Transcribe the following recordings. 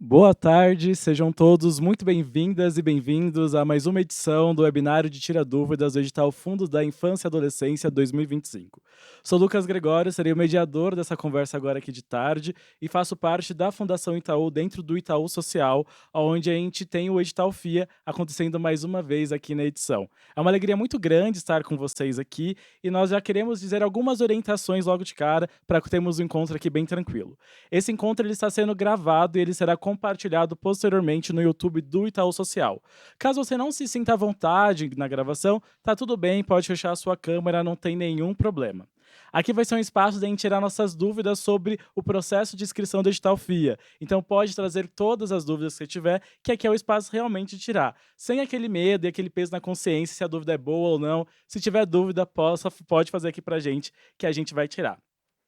Boa tarde, sejam todos muito bem-vindas e bem-vindos a mais uma edição do webinário de Tira Dúvidas do edital Fundos da Infância e Adolescência 2025. Sou Lucas Gregório, serei o mediador dessa conversa agora aqui de tarde e faço parte da Fundação Itaú dentro do Itaú Social, onde a gente tem o edital FIA acontecendo mais uma vez aqui na edição. É uma alegria muito grande estar com vocês aqui e nós já queremos dizer algumas orientações logo de cara para que tenhamos um encontro aqui bem tranquilo. Esse encontro ele está sendo gravado e ele será compartilhado posteriormente no YouTube do Itaú Social. Caso você não se sinta à vontade na gravação, tá tudo bem, pode fechar a sua câmera, não tem nenhum problema. Aqui vai ser um espaço de a gente tirar nossas dúvidas sobre o processo de inscrição do edital FIA. Então pode trazer todas as dúvidas que você tiver, que aqui é o espaço realmente de tirar. Sem aquele medo e aquele peso na consciência se a dúvida é boa ou não. Se tiver dúvida, pode fazer aqui pra gente, que a gente vai tirar.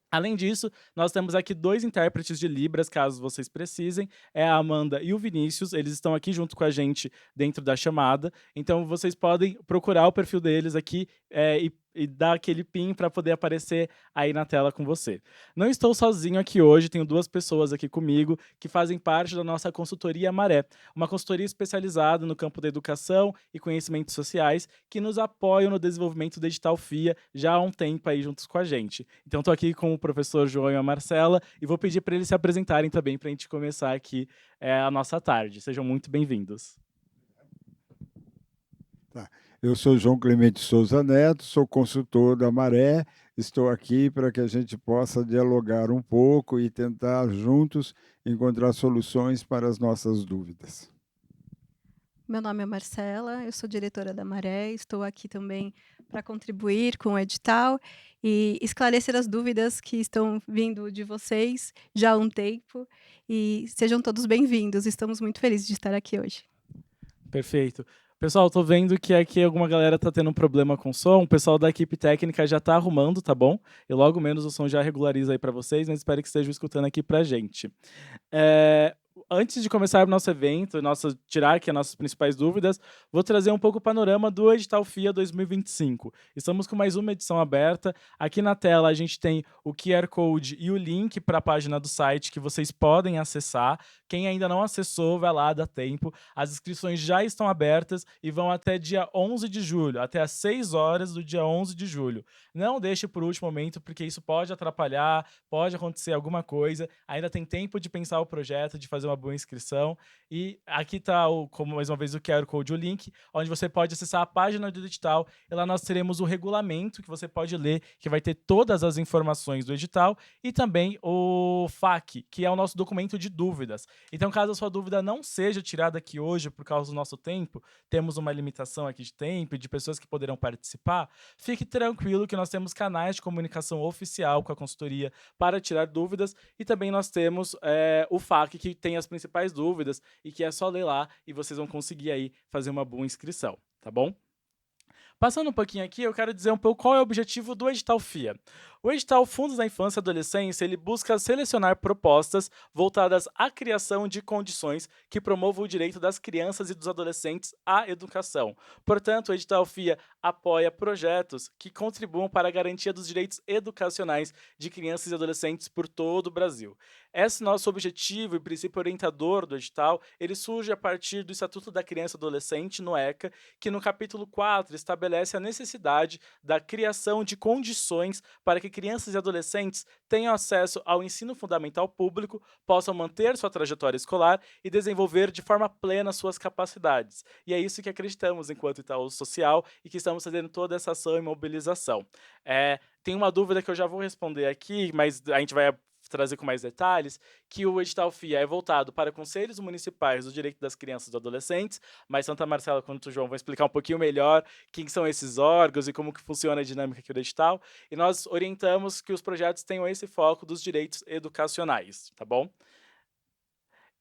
Além disso, nós temos aqui 2 intérpretes de Libras, caso vocês precisem, é a Amanda e o Vinícius, eles estão aqui junto com a gente dentro da chamada, então vocês podem procurar o perfil deles aqui, e dar aquele pin para poder aparecer aí na tela com você. Não estou sozinho aqui hoje, tenho 2 pessoas aqui comigo que fazem parte da nossa consultoria Maré, uma consultoria especializada no campo da educação e conhecimentos sociais, que nos apoiam no desenvolvimento do edital FIA já há um tempo aí juntos com a gente. Então estou aqui com o professor João e a Marcela e vou pedir para eles se apresentarem também para a gente começar aqui a nossa tarde. Sejam muito bem-vindos. Tá. Eu sou João Clemente Souza Neto, sou consultor da Maré, estou aqui para que a gente possa dialogar um pouco e tentar juntos encontrar soluções para as nossas dúvidas. Meu nome é Marcela, eu sou diretora da Maré, estou aqui também para contribuir com o edital e esclarecer as dúvidas que estão vindo de vocês já há um tempo. E sejam todos bem-vindos, estamos muito felizes de estar aqui hoje. Perfeito. Pessoal, tô vendo que aqui alguma galera tá tendo um problema com o som, o pessoal da equipe técnica já tá arrumando, tá bom? E logo menos o som já regulariza aí para vocês, mas espero que estejam escutando aqui pra gente. Antes de começar o nosso evento, tirar aqui as nossas principais dúvidas, vou trazer um pouco o panorama do edital FIA 2025. Estamos com mais uma edição aberta. Aqui na tela a gente tem o QR Code e o link para a página do site que vocês podem acessar. Quem ainda não acessou, vai lá, dá tempo. As inscrições já estão abertas e vão até dia 11 de julho, até às 6 horas do dia 11 de julho. Não deixe por último momento, porque isso pode atrapalhar, pode acontecer alguma coisa. Ainda tem tempo de pensar o projeto, de fazer uma boa inscrição. E aqui está, como mais uma vez, o QR Code, o link, onde você pode acessar a página do edital. E lá nós teremos o regulamento que você pode ler, que vai ter todas as informações do edital, e também o FAQ, que é o nosso documento de dúvidas. Então, caso a sua dúvida não seja tirada aqui hoje por causa do nosso tempo, temos uma limitação aqui de tempo e de pessoas que poderão participar, fique tranquilo que nós temos canais de comunicação oficial com a consultoria para tirar dúvidas, e também nós temos o FAQ, que tem as principais dúvidas e que é só ler lá e vocês vão conseguir aí fazer uma boa inscrição, tá bom? Passando um pouquinho aqui, eu quero dizer um pouco qual é o objetivo do edital FIA. O edital Fundos da Infância e Adolescência ele busca selecionar propostas voltadas à criação de condições que promovam o direito das crianças e dos adolescentes à educação. Portanto, o edital FIA apoia projetos que contribuam para a garantia dos direitos educacionais de crianças e adolescentes por todo o Brasil. Esse nosso objetivo e princípio orientador do edital, ele surge a partir do Estatuto da Criança e Adolescente, no ECA, que no capítulo 4 estabelece a necessidade da criação de condições para que crianças e adolescentes tenham acesso ao ensino fundamental público, possam manter sua trajetória escolar e desenvolver de forma plena suas capacidades. E é isso que acreditamos enquanto Itaú Social e que estamos fazendo toda essa ação e mobilização. Tem uma dúvida que eu já vou responder aqui, mas a gente vai trazer com mais detalhes, que o edital FIA é voltado para conselhos municipais do direito das crianças e dos adolescentes, mas tanto a Marcela quanto o João vão explicar um pouquinho melhor quem são esses órgãos e como que funciona a dinâmica aqui do edital, e nós orientamos que os projetos tenham esse foco dos direitos educacionais, tá bom?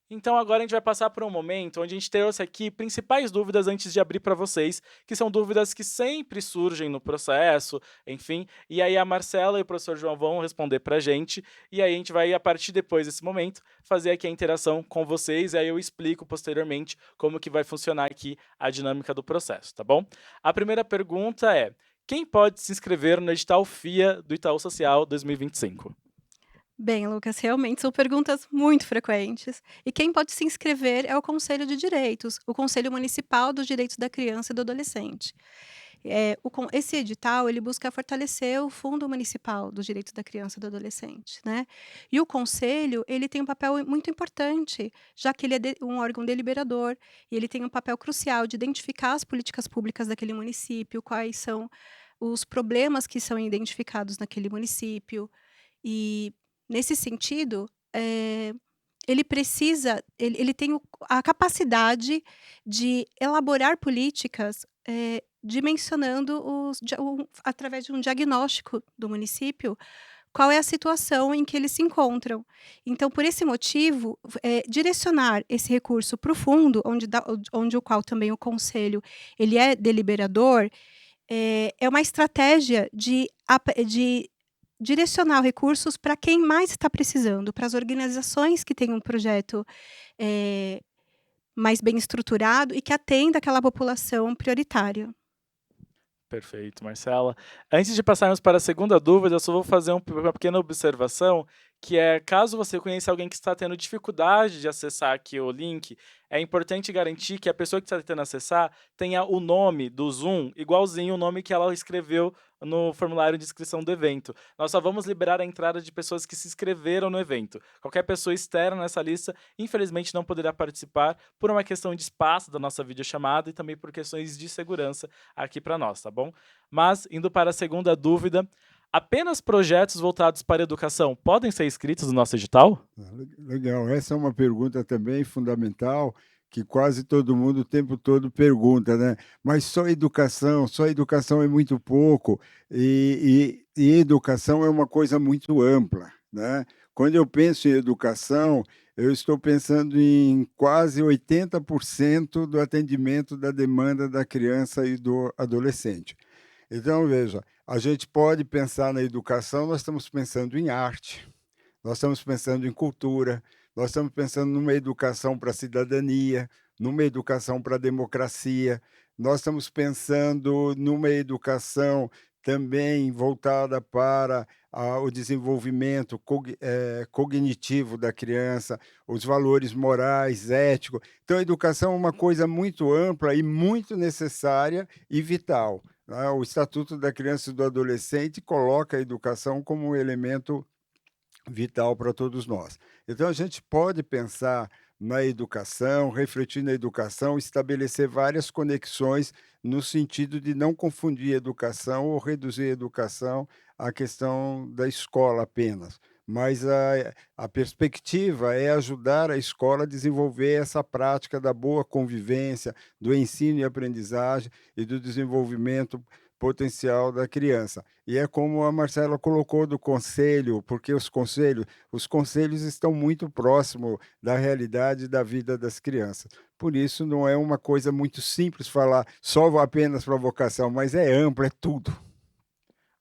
Então agora a gente vai passar por um momento onde a gente trouxe aqui principais dúvidas antes de abrir para vocês, que são dúvidas que sempre surgem no processo, enfim, e aí a Marcela e o professor João vão responder para a gente, e aí a gente vai, a partir depois desse momento, fazer aqui a interação com vocês, e aí eu explico posteriormente como que vai funcionar aqui a dinâmica do processo, tá bom? A primeira pergunta é: quem pode se inscrever no edital FIA do Itaú Social 2025? Bem, Lucas, realmente são perguntas muito frequentes. E quem pode se inscrever é o Conselho de Direitos, o Conselho Municipal dos Direitos da Criança e do Adolescente. Esse edital ele busca fortalecer o Fundo Municipal dos Direitos da Criança e do Adolescente, né? E o Conselho ele tem um papel muito importante, já que ele é um órgão deliberador e ele tem um papel crucial de identificar as políticas públicas daquele município, quais são os problemas que são identificados naquele município. E, nesse sentido, ele tem a capacidade de elaborar políticas, dimensionando através de um diagnóstico do município, qual é a situação em que eles se encontram. Então, por esse motivo, direcionar esse recurso para o fundo, onde o qual também o conselho ele é deliberador, é uma estratégia de direcionar recursos para quem mais está precisando, para as organizações que têm um projeto, eh, mais bem estruturado e que atenda aquela população prioritária. Perfeito, Marcela. Antes de passarmos para a segunda dúvida, eu só vou fazer uma pequena observação, que é, caso você conheça alguém que está tendo dificuldade de acessar aqui o link, é importante garantir que a pessoa que está tentando acessar tenha o nome do Zoom igualzinho o nome que ela escreveu no formulário de inscrição do evento. Nós só vamos liberar a entrada de pessoas que se inscreveram no evento. Qualquer pessoa externa nessa lista, infelizmente, não poderá participar por uma questão de espaço da nossa videochamada e também por questões de segurança aqui para nós, tá bom? Mas, indo para a segunda dúvida, apenas projetos voltados para a educação podem ser inscritos no nosso edital? Legal, essa é uma pergunta também fundamental, que quase todo mundo o tempo todo pergunta, né? Mas só educação é muito pouco, e educação é uma coisa muito ampla, né? Quando eu penso em educação, eu estou pensando em quase 80% do atendimento da demanda da criança e do adolescente. Então, veja, a gente pode pensar na educação, nós estamos pensando em arte, nós estamos pensando em cultura, nós estamos pensando numa educação para a cidadania, numa educação para a democracia, nós estamos pensando numa educação também voltada para o desenvolvimento cognitivo da criança, os valores morais, éticos. Então, a educação é uma coisa muito ampla e muito necessária e vital, né? O Estatuto da Criança e do Adolescente coloca a educação como um elemento vital para todos nós. Então a gente pode pensar na educação, refletir na educação, estabelecer várias conexões no sentido de não confundir educação ou reduzir a educação à questão da escola apenas. Mas a perspectiva é ajudar a escola a desenvolver essa prática da boa convivência, do ensino e aprendizagem e do desenvolvimento potencial da criança. E é como a Marcela colocou do conselho, porque os conselhos estão muito próximo da realidade da vida das crianças. Por isso não é uma coisa muito simples falar só apenas para a vocação, mas é amplo, é tudo.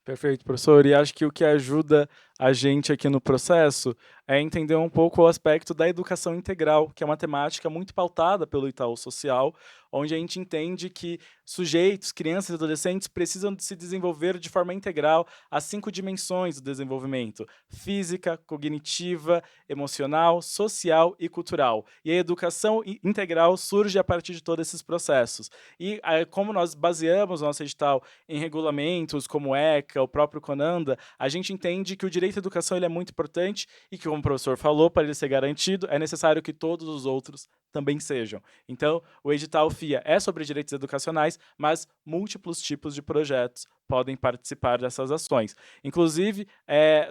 Perfeito, professor. E acho que o que ajuda a gente aqui no processo é entender um pouco o aspecto da educação integral, que é uma temática muito pautada pelo Itaú Social, onde a gente entende que sujeitos, crianças e adolescentes precisam de se desenvolver de forma integral as 5 dimensões do desenvolvimento: física, cognitiva, emocional, social e cultural. E a educação integral surge a partir de todos esses processos. E como nós baseamos o nosso edital em regulamentos como o ECA, o próprio CONANDA, a gente entende que o direito à educação ele é muito importante e que, como o professor falou, para ele ser garantido, é necessário que todos os outros também sejam. Então, o edital FIA é sobre direitos educacionais, mas múltiplos tipos de projetos podem participar dessas ações. Inclusive,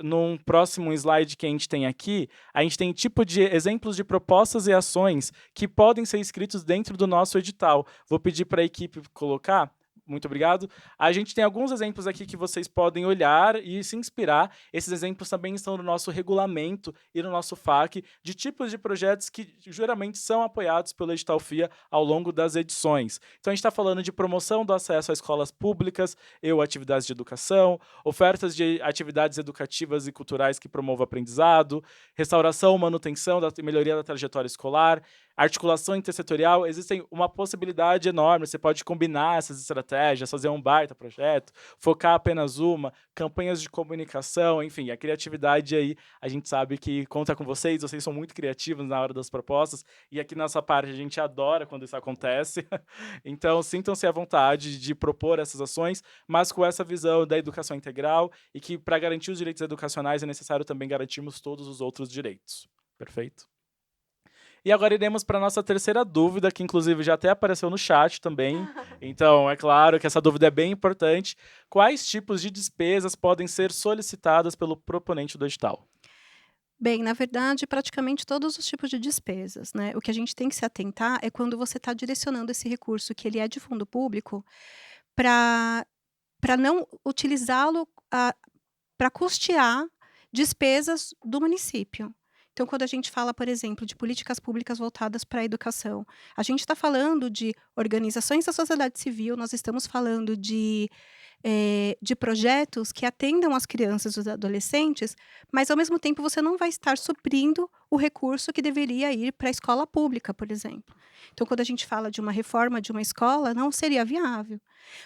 num próximo slide que a gente tem aqui, a gente tem tipo de exemplos de propostas e ações que podem ser inscritos dentro do nosso edital. Vou pedir para a equipe colocar. Muito obrigado. A gente tem alguns exemplos aqui que vocês podem olhar e se inspirar. Esses exemplos também estão no nosso regulamento e no nosso FAQ, de tipos de projetos que geralmente são apoiados pelo edital FIA ao longo das edições. Então, a gente está falando de promoção do acesso a escolas públicas e atividades de educação, ofertas de atividades educativas e culturais que promovam o aprendizado, restauração, manutenção e melhoria da trajetória escolar, articulação intersetorial, existem uma possibilidade enorme. Você pode combinar essas estratégias, fazer um baita projeto, focar apenas uma, campanhas de comunicação, enfim, a criatividade aí, a gente sabe que conta com vocês são muito criativos na hora das propostas, e aqui nessa parte a gente adora quando isso acontece. Então, sintam-se à vontade de propor essas ações, mas com essa visão da educação integral e que para garantir os direitos educacionais é necessário também garantirmos todos os outros direitos. Perfeito? E agora iremos para a nossa terceira dúvida, que inclusive já até apareceu no chat também. Então, é claro que essa dúvida é bem importante. Quais tipos de despesas podem ser solicitadas pelo proponente do edital? Bem, na verdade, praticamente todos os tipos de despesas, né? O que a gente tem que se atentar é quando você está direcionando esse recurso, que ele é de fundo público, para não utilizá-lo para custear despesas do município. Então, quando a gente fala, por exemplo, de políticas públicas voltadas para a educação, a gente está falando de organizações da sociedade civil, nós estamos falando de projetos que atendam as crianças e os adolescentes, mas, ao mesmo tempo, você não vai estar suprindo o recurso que deveria ir para a escola pública, por exemplo. Então, quando a gente fala de uma reforma de uma escola, não seria viável.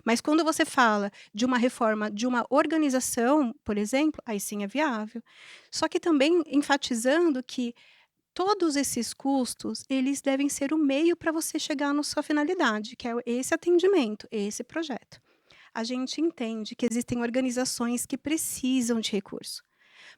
Mas quando você fala de uma reforma de uma organização, por exemplo, aí sim é viável. Só que também enfatizando que todos esses custos, eles devem ser o meio para você chegar na sua finalidade, que é esse atendimento, esse projeto. A gente entende que existem organizações que precisam de recurso,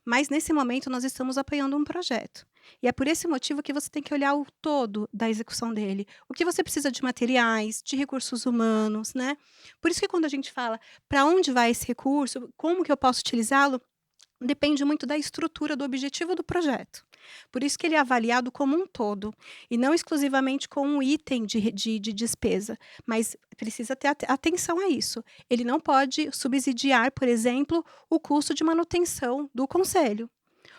mas nesse momento nós estamos apoiando um projeto. E é por esse motivo que você tem que olhar o todo da execução dele. O que você precisa de materiais, de recursos humanos, né? Por isso que quando a gente fala para onde vai esse recurso, como que eu posso utilizá-lo, depende muito da estrutura do objetivo do projeto. Por isso que ele é avaliado como um todo, e não exclusivamente com um item de despesa, mas precisa ter atenção a isso. Ele não pode subsidiar, por exemplo, o custo de manutenção do conselho,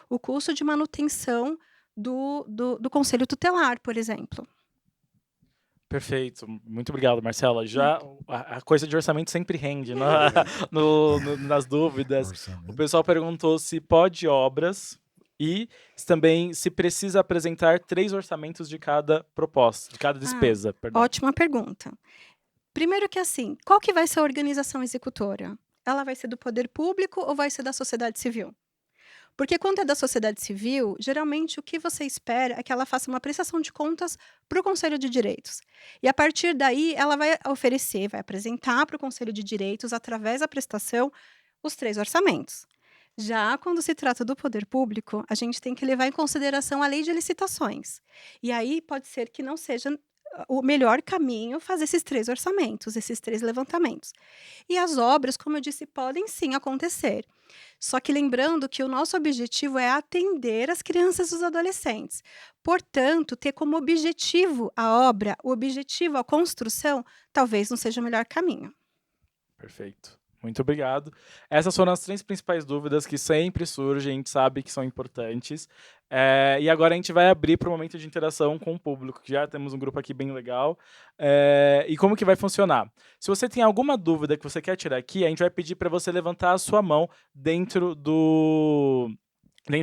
o custo de manutenção do conselho tutelar, por exemplo. Perfeito, muito obrigado, Marcela. Já a coisa de orçamento sempre rende nas dúvidas. O Orçamento. pessoal perguntou se pode obras e também se precisa apresentar 3 orçamentos de cada proposta, de cada despesa, perdão. Ótima pergunta. Primeiro que assim, qual que vai ser a organização executora? Ela vai ser do poder público ou vai ser da sociedade civil? Porque quando é da sociedade civil, geralmente o que você espera é que ela faça uma prestação de contas para o Conselho de Direitos. E a partir daí, ela vai oferecer, vai apresentar para o Conselho de Direitos, através da prestação, os 3 orçamentos. Já quando se trata do poder público, a gente tem que levar em consideração a lei de licitações. E aí pode ser que não seja o melhor caminho fazer esses 3 orçamentos, esses 3 levantamentos. E as obras, como eu disse, podem sim acontecer. Só que lembrando que o nosso objetivo é atender as crianças e os adolescentes. Portanto, ter como objetivo a obra, o objetivo a construção, talvez não seja o melhor caminho. Perfeito. Muito obrigado. Essas foram as 3 principais dúvidas que sempre surgem, a gente sabe que são importantes. E agora a gente vai abrir para o momento de interação com o público, que já temos um grupo aqui bem legal. E como que vai funcionar? Se você tem alguma dúvida que você quer tirar aqui, a gente vai pedir para você levantar a sua mão dentro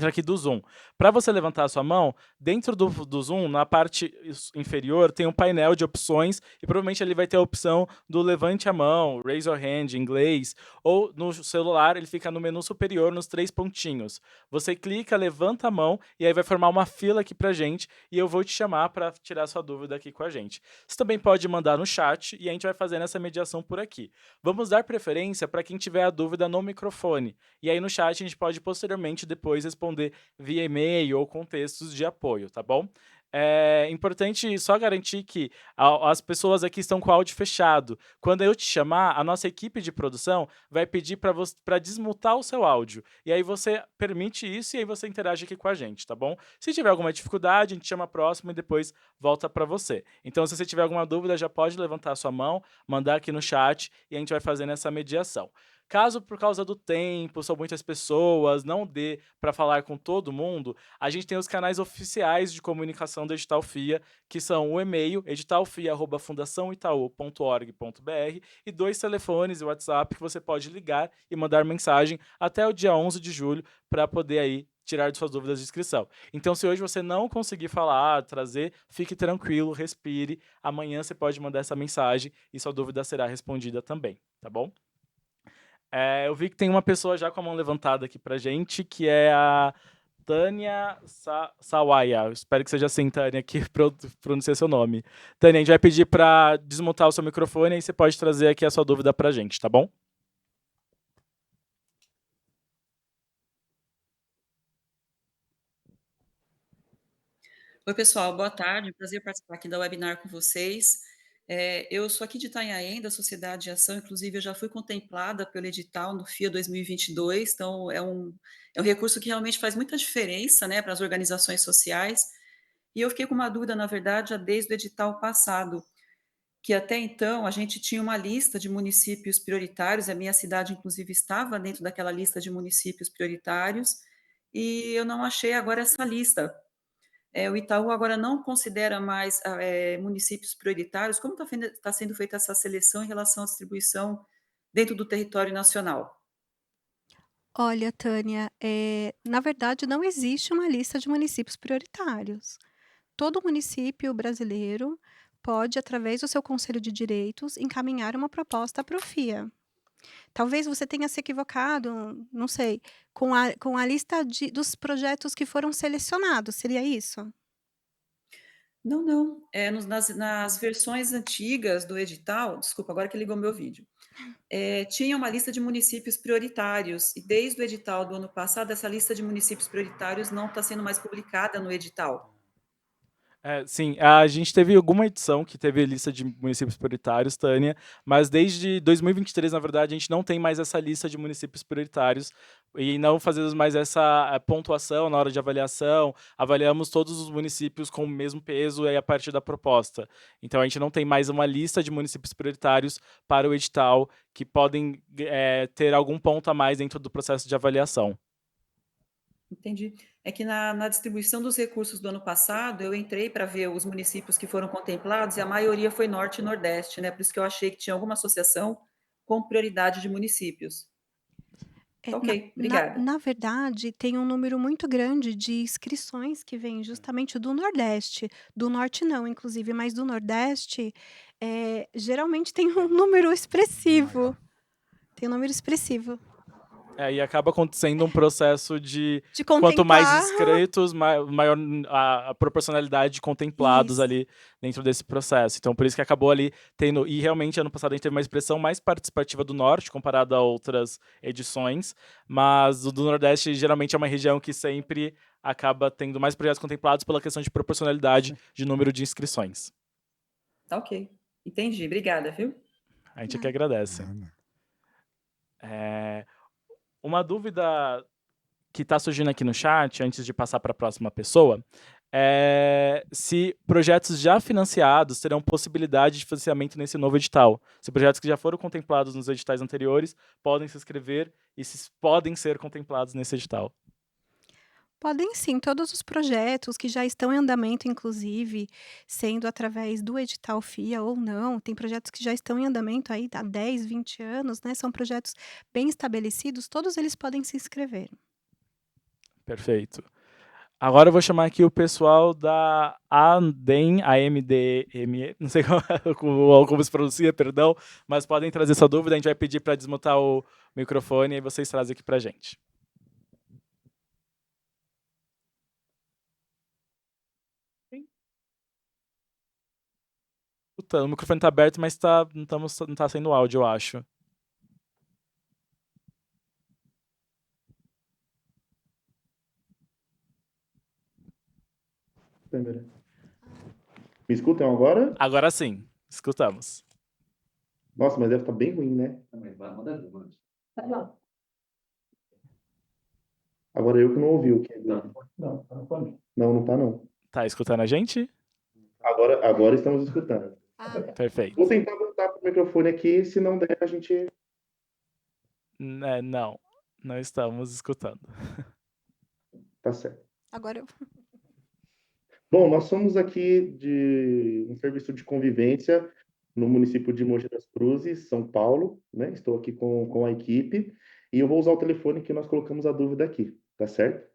aqui do Zoom. Para você levantar a sua mão, dentro do Zoom, na parte inferior, tem um painel de opções e provavelmente ele vai ter a opção do levante a mão, raise your hand em inglês, ou no celular ele fica no menu superior nos 3 pontinhos. Você clica, levanta a mão e aí vai formar uma fila aqui pra gente e eu vou te chamar para tirar sua dúvida aqui com a gente. Você também pode mandar no chat e a gente vai fazendo essa mediação por aqui. Vamos dar preferência para quem tiver a dúvida no microfone. E aí no chat a gente pode posteriormente depois responder via e-mail ou com textos de apoio, tá bom? É importante só garantir que as pessoas aqui estão com o áudio fechado. Quando eu te chamar, a nossa equipe de produção vai pedir para desmutar o seu áudio. E aí você permite isso e aí você interage aqui com a gente, tá bom? Se tiver alguma dificuldade, a gente chama próximo e depois volta para você. Então, se você tiver alguma dúvida, já pode levantar a sua mão, mandar aqui no chat e a gente vai fazendo essa mediação. Caso por causa do tempo, são muitas pessoas, não dê para falar com todo mundo, a gente tem os canais oficiais de comunicação do Edital FIA, que são o e-mail editalfia@fundaçãoitau.org.br e 2 telefones e WhatsApp que você pode ligar e mandar mensagem até o dia 11 de julho para poder aí tirar de suas dúvidas de inscrição. Então, se hoje você não conseguir falar, trazer, fique tranquilo, respire. Amanhã você pode mandar essa mensagem e sua dúvida será respondida também, tá bom? Eu vi que tem uma pessoa já com a mão levantada aqui pra gente, que é a Tânia Sawaya. Eu espero que seja assim, Tânia, que pronunciei seu nome. Tânia, a gente vai pedir para desmutar o seu microfone e você pode trazer aqui a sua dúvida pra gente, tá bom? Oi, pessoal, boa tarde. Prazer participar aqui da webinar com vocês. Eu sou aqui de Itanhaém, da Sociedade de Ação, inclusive eu já fui contemplada pelo edital no FIA 2022, então é um recurso que realmente faz muita diferença, né, para as organizações sociais. E eu fiquei com uma dúvida, na verdade, já desde o edital passado, que até então a gente tinha uma lista de municípios prioritários, a minha cidade, inclusive, estava dentro daquela lista de municípios prioritários, e eu não achei agora essa lista. O Itaú agora não considera mais municípios prioritários. Como está sendo feita essa seleção em relação à distribuição dentro do território nacional? Olha, Tânia, na verdade não existe uma lista de municípios prioritários. Todo município brasileiro pode, através do seu conselho de direitos, encaminhar uma proposta para o FIA. Talvez você tenha se equivocado, não sei, com a lista dos projetos que foram selecionados, seria isso? Não, não. Nas versões antigas do edital, desculpa, agora que ligou meu vídeo, tinha uma lista de municípios prioritários, e desde o edital do ano passado, essa lista de municípios prioritários não está sendo mais publicada no edital. Sim, a gente teve alguma edição que teve lista de municípios prioritários, Tânia, mas desde 2023, na verdade, a gente não tem mais essa lista de municípios prioritários e não fazemos mais essa pontuação na hora de avaliação. Avaliamos todos os municípios com o mesmo peso aí a partir da proposta. Então, a gente não tem mais uma lista de municípios prioritários para o edital que podem ter algum ponto a mais dentro do processo de avaliação. Entendi. É que na distribuição dos recursos do ano passado, eu entrei para ver os municípios que foram contemplados e a maioria foi Norte e Nordeste, né? Por isso que eu achei que tinha alguma associação com prioridade de municípios. É, Tá na ok, na obrigada. na verdade, tem um número muito grande de inscrições que vêm justamente do Nordeste, do Norte não, inclusive, mas do Nordeste, geralmente tem um número expressivo, tem um número expressivo E acaba acontecendo um processo de de quanto mais contemplar. inscritos, maior a proporcionalidade de contemplados Isso. ali dentro desse processo. Então, por isso que acabou ali tendo. E realmente, ano passado, a gente teve uma expressão mais participativa do Norte, comparado a outras edições, mas o do Nordeste geralmente é uma região que sempre acaba tendo mais projetos contemplados pela questão de proporcionalidade de número de inscrições. Tá ok. Entendi, obrigada, viu? A gente é que agradece. Uma dúvida que está surgindo aqui no chat, antes de passar para a próxima pessoa, é se projetos já financiados terão possibilidade de financiamento nesse novo edital. Se projetos que já foram contemplados nos editais anteriores podem se inscrever e se podem ser contemplados nesse edital. Podem sim, todos os projetos que já estão em andamento, inclusive, sendo através do edital FIA ou não, tem projetos que já estão em andamento aí há 10, 20 anos, né, são projetos bem estabelecidos, todos eles podem se inscrever. Perfeito. Agora eu vou chamar aqui o pessoal da AMDEM, não sei como se pronuncia, perdão, mas podem trazer sua dúvida, a gente vai pedir para desmutar o microfone e vocês trazem aqui para a gente. O microfone está aberto, mas não está saindo áudio, eu acho. Me escutam agora? Agora sim, escutamos. Nossa, mas deve estar bem ruim, né? Agora eu que não ouvi o que. Não tá não. Tá escutando a gente? Agora estamos escutando. Perfeito. Vou tentar voltar pro microfone aqui, se não der, a gente. Não estamos escutando. Tá certo. Agora eu Bom, nós somos aqui de um serviço de convivência no município de Mogi das Cruzes, São Paulo, né? Estou aqui com a equipe e eu vou usar o telefone que nós colocamos a dúvida aqui, tá certo?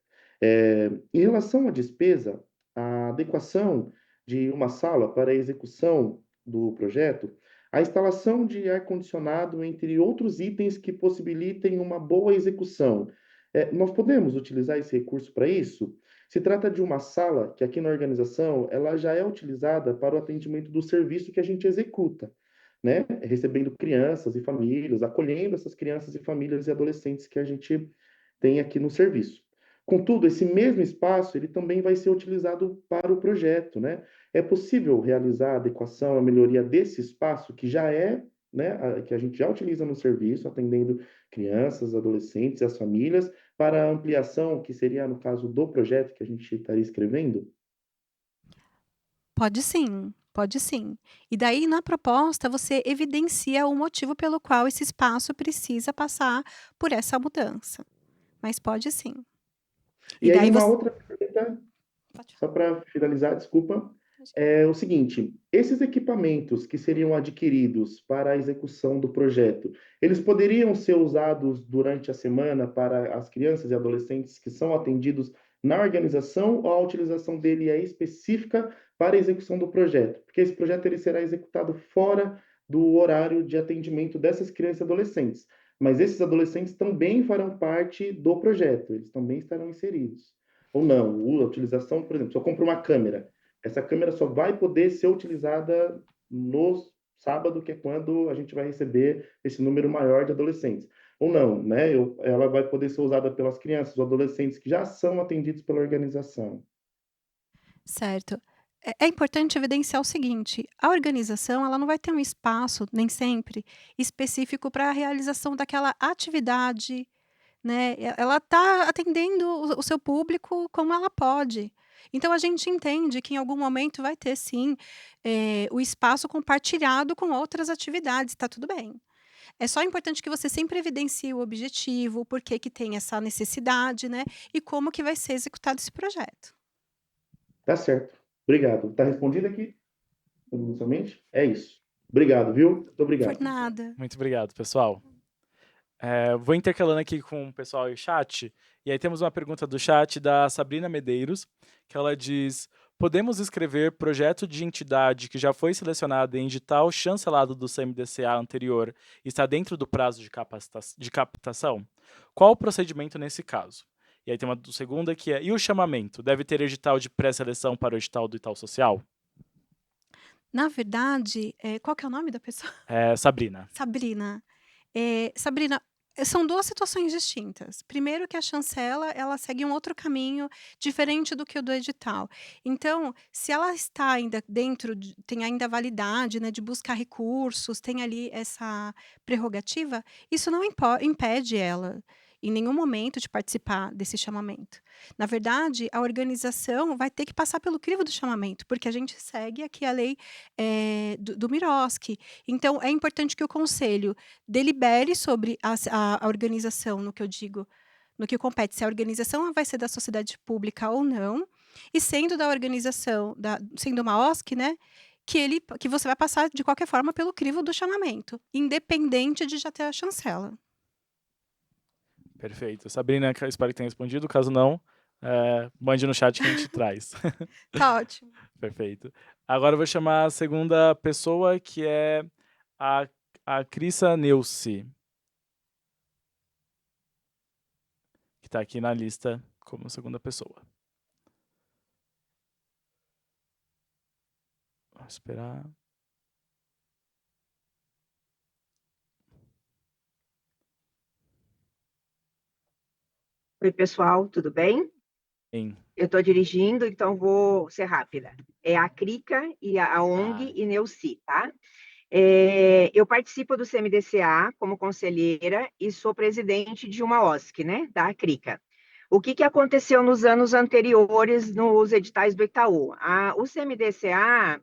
Em relação à despesa, a adequação de uma sala para a execução do projeto, a instalação de ar-condicionado, entre outros itens que possibilitem uma boa execução. Nós podemos utilizar esse recurso para isso? Se trata de uma sala que aqui na organização ela já é utilizada para o atendimento do serviço que a gente executa, né? Recebendo crianças e famílias, acolhendo essas crianças e famílias e adolescentes que a gente tem aqui no serviço. Contudo, esse mesmo espaço ele também vai ser utilizado para o projeto, né? É possível realizar a adequação, a melhoria desse espaço que já é, né, que a gente já utiliza no serviço, atendendo crianças, adolescentes e as famílias, para a ampliação, que seria no caso do projeto que a gente estaria escrevendo? Pode sim, pode sim. E daí, na proposta, você evidencia o motivo pelo qual esse espaço precisa passar por essa mudança. Mas pode sim. E E aí daí uma você. outra pergunta, Pode só para finalizar, desculpa, falar. é o seguinte: esses equipamentos que seriam adquiridos para a execução do projeto, eles poderiam ser usados durante a semana para as crianças e adolescentes que são atendidos na organização, ou a utilização dele é específica para a execução do projeto? Porque esse projeto ele será executado fora do horário de atendimento dessas crianças e adolescentes. Mas esses adolescentes também farão parte do projeto, eles também estarão inseridos. Ou não, a utilização, por exemplo, se eu compro uma câmera, essa câmera só vai poder ser utilizada no sábado, que é quando a gente vai receber esse número maior de adolescentes. Ou não, né? Ela vai poder ser usada pelas crianças ou adolescentes que já são atendidos pela organização. Certo. É importante evidenciar o seguinte: a organização ela não vai ter um espaço, nem sempre, específico para a realização daquela atividade, né, ela está atendendo o seu público como ela pode. Então a gente entende que em algum momento vai ter sim, o espaço compartilhado com outras atividades, está tudo bem. É só importante que você sempre evidencie o objetivo, o porquê que tem essa necessidade, né, e como que vai ser executado esse projeto. Tá certo. Obrigado. Tá respondido aqui? Somente? É isso. Obrigado, viu? Muito Por obrigado. nada. Muito obrigado, pessoal. Vou intercalando aqui com o pessoal e o chat. E aí temos uma pergunta do chat da Sabrina Medeiros, que ela diz: podemos escrever projeto de entidade que já foi selecionada em edital chancelado do CMDCA anterior e está dentro do prazo de captação? Qual o procedimento nesse caso? E aí tem uma segunda que é: e o chamamento? Deve ter edital de pré-seleção para o edital do Itaú Social? Na verdade, qual que é o nome da pessoa? Sabrina. Sabrina. Sabrina, são 2 situações distintas. Primeiro que a chancela, ela segue um outro caminho diferente do que o do edital. Então, se ela está ainda dentro de tem ainda validade, né, de buscar recursos, tem ali essa prerrogativa, isso não impede ela, em nenhum momento, de participar desse chamamento. Na verdade, a organização vai ter que passar pelo crivo do chamamento, porque a gente segue aqui a lei, do Miroski. Então é importante que o conselho delibere sobre a organização, no que eu digo, no que compete, se a organização vai ser da sociedade pública ou não, e sendo da organização, sendo uma OSC, né, que você vai passar de qualquer forma pelo crivo do chamamento, independente de já ter a chancela. Perfeito. Sabrina, espero que tenha respondido. Caso não, mande no chat que a gente traz. Tá ótimo. Perfeito. Agora eu vou chamar a segunda pessoa, que é a, a Crissa Neuci, que está aqui na lista como segunda pessoa. Vamos esperar. Oi, pessoal, tudo bem? Sim. Eu estou dirigindo, então vou ser rápida. É a CRICA e a ONG e Neuci, tá? Eu participo do CMDCA como conselheira e sou presidente de uma OSC, né, da CRICA. O que aconteceu nos anos anteriores nos editais do Itaú? O CMDCA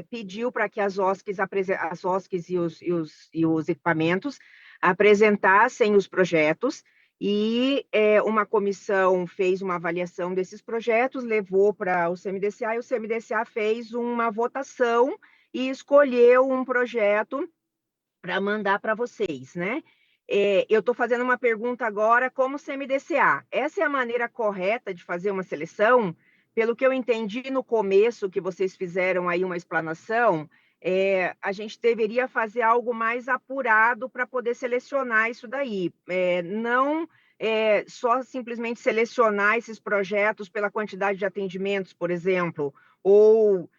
pediu para que as OSCs e os equipamentos apresentassem os projetos e uma comissão fez uma avaliação desses projetos, levou para o CMDCA e o CMDCA fez uma votação e escolheu um projeto para mandar para vocês, né? eu estou fazendo uma pergunta agora como CMDCA. Essa é a maneira correta de fazer uma seleção? Pelo que eu entendi no começo, que vocês fizeram aí uma explanação, a gente deveria fazer algo mais apurado para poder selecionar isso daí. Não só simplesmente selecionar esses projetos pela quantidade de atendimentos, por exemplo, ou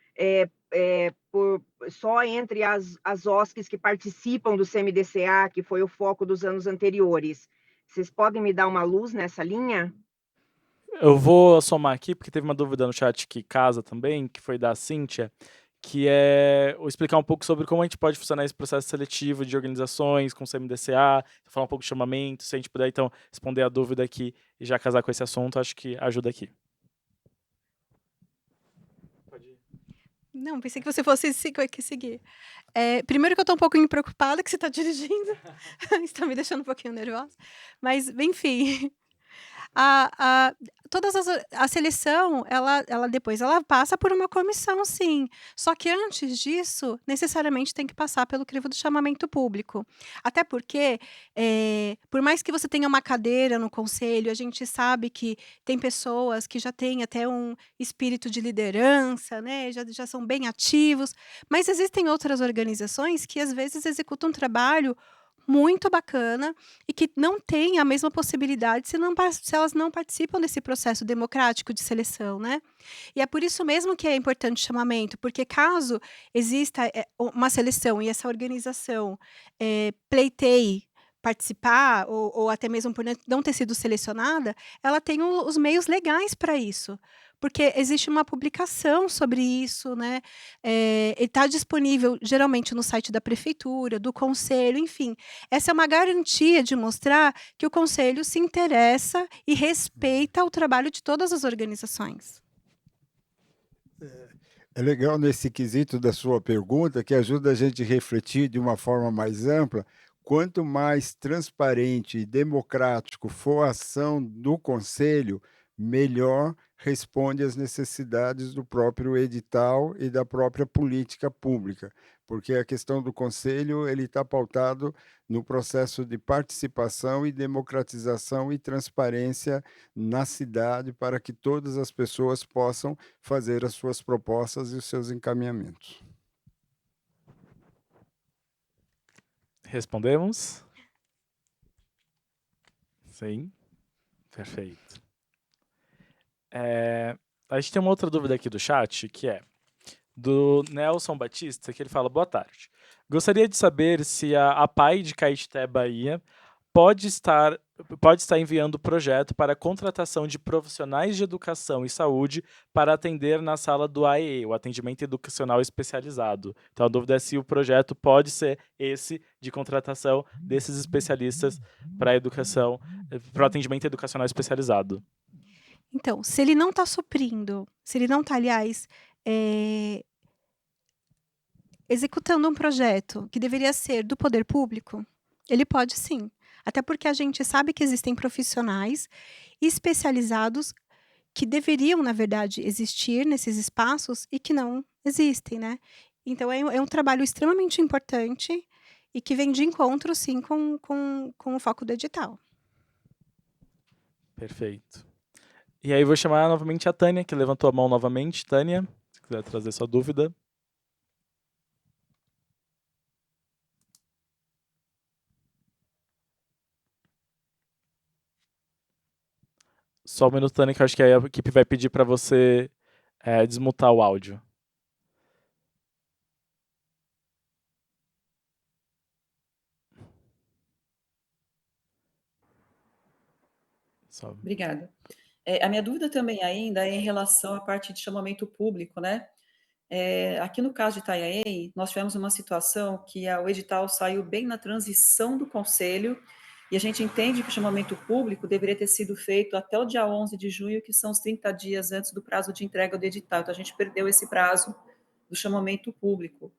só entre as OSCs que participam do CMDCA, que foi o foco dos anos anteriores. Vocês podem me dar uma luz nessa linha? Eu vou somar aqui, porque teve uma dúvida no chat que casa também, que foi da Cíntia, que é explicar um pouco sobre como a gente pode funcionar esse processo seletivo de organizações com CMDCA, falar um pouco de chamamento, se a gente puder, então, responder a dúvida aqui e já casar com esse assunto, acho que ajuda aqui. Não, pensei que você fosse seguir. Primeiro que eu estou um pouquinho preocupada que você está dirigindo, isso tá me deixando um pouquinho nervosa, mas enfim, a a seleção, ela depois ela passa por uma comissão, sim. Só que antes disso, necessariamente tem que passar pelo crivo do chamamento público. Até porque, por mais que você tenha uma cadeira no conselho, a gente sabe que tem pessoas que já têm até um espírito de liderança, né, já são bem ativos, mas existem outras organizações que às vezes executam um trabalho muito bacana e que não têm a mesma possibilidade se elas não participam desse processo democrático de seleção, né. E é por isso mesmo que é importante o chamamento, porque caso exista, uma seleção e essa organização, pleiteie participar ou até mesmo por não ter sido selecionada, ela tem os meios legais para isso, porque existe uma publicação sobre isso, né, está disponível geralmente no site da prefeitura, do conselho, enfim. Essa é uma garantia de mostrar que o conselho se interessa e respeita o trabalho de todas as organizações. É legal nesse quesito da sua pergunta, que ajuda a gente a refletir de uma forma mais ampla. Quanto mais transparente e democrático for a ação do conselho, melhor responde às necessidades do próprio edital e da própria política pública, porque a questão do conselho ele está pautado no processo de participação e democratização e transparência na cidade para que todas as pessoas possam fazer as suas propostas e os seus encaminhamentos. Respondemos? Sim. Perfeito. A gente tem uma outra dúvida aqui do chat, que é do Nelson Batista, que ele fala: boa tarde. Gostaria de saber se a APAI de Caetité, Bahia, pode estar enviando projeto para contratação de profissionais de educação e saúde para atender na sala do AEE, o Atendimento Educacional Especializado. Então, a dúvida é se o projeto pode ser esse de contratação desses especialistas para educação, para o atendimento educacional especializado. Então, se ele não está suprindo, se ele não está, aliás, executando um projeto que deveria ser do poder público, ele pode sim. Até porque a gente sabe que existem profissionais especializados que deveriam, na verdade, existir nesses espaços e que não existem, né. Então é um trabalho extremamente importante e que vem de encontro, sim, com o foco do edital. Perfeito. E aí vou chamar novamente a Tânia, que levantou a mão novamente. Tânia, se quiser trazer sua dúvida. Só um minuto, Tânia, que eu acho que a equipe vai pedir para você desmutar o áudio. Só. Obrigada. A minha dúvida também ainda é em relação à parte de chamamento público, né? Aqui no caso de Itanhaém, nós tivemos uma situação que o edital saiu bem na transição do conselho e a gente entende que o chamamento público deveria ter sido feito até o dia 11 de junho, que são os 30 dias antes do prazo de entrega do edital. Então, a gente perdeu esse prazo do chamamento público.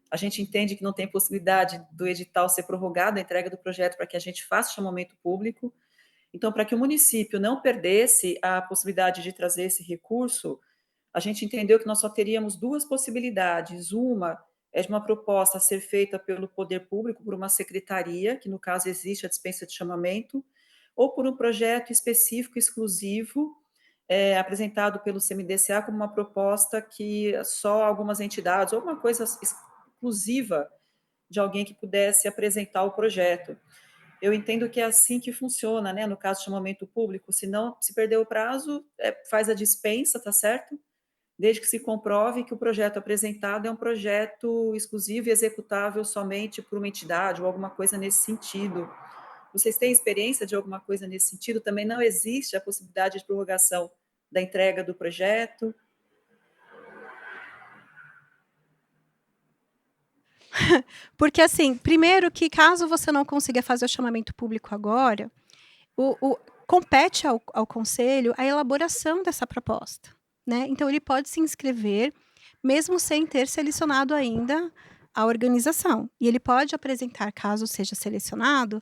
A gente entende que não tem possibilidade do edital ser prorrogado, a entrega do projeto, para que a gente faça o chamamento público. Então, para que o município não perdesse a possibilidade de trazer esse recurso, a gente entendeu que nós só teríamos duas possibilidades. Uma é de uma proposta a ser feita pelo poder público, por uma secretaria, que no caso existe a dispensa de chamamento, ou por um projeto específico, exclusivo, apresentado pelo CMDCA como uma proposta que só algumas entidades, ou alguma coisa exclusiva de alguém que pudesse apresentar o projeto. Eu entendo que é assim que funciona, né? No caso de chamamento público, se não, se perder o prazo, faz a dispensa, tá certo? Desde que se comprove que o projeto apresentado é um projeto exclusivo e executável somente por uma entidade ou alguma coisa nesse sentido. Vocês têm experiência de alguma coisa nesse sentido? Também não existe a possibilidade de prorrogação da entrega do projeto? Porque, assim, primeiro que caso você não consiga fazer o chamamento público agora, compete ao conselho a elaboração dessa proposta, né? Então, ele pode se inscrever, mesmo sem ter selecionado ainda a organização. E ele pode apresentar, caso seja selecionado,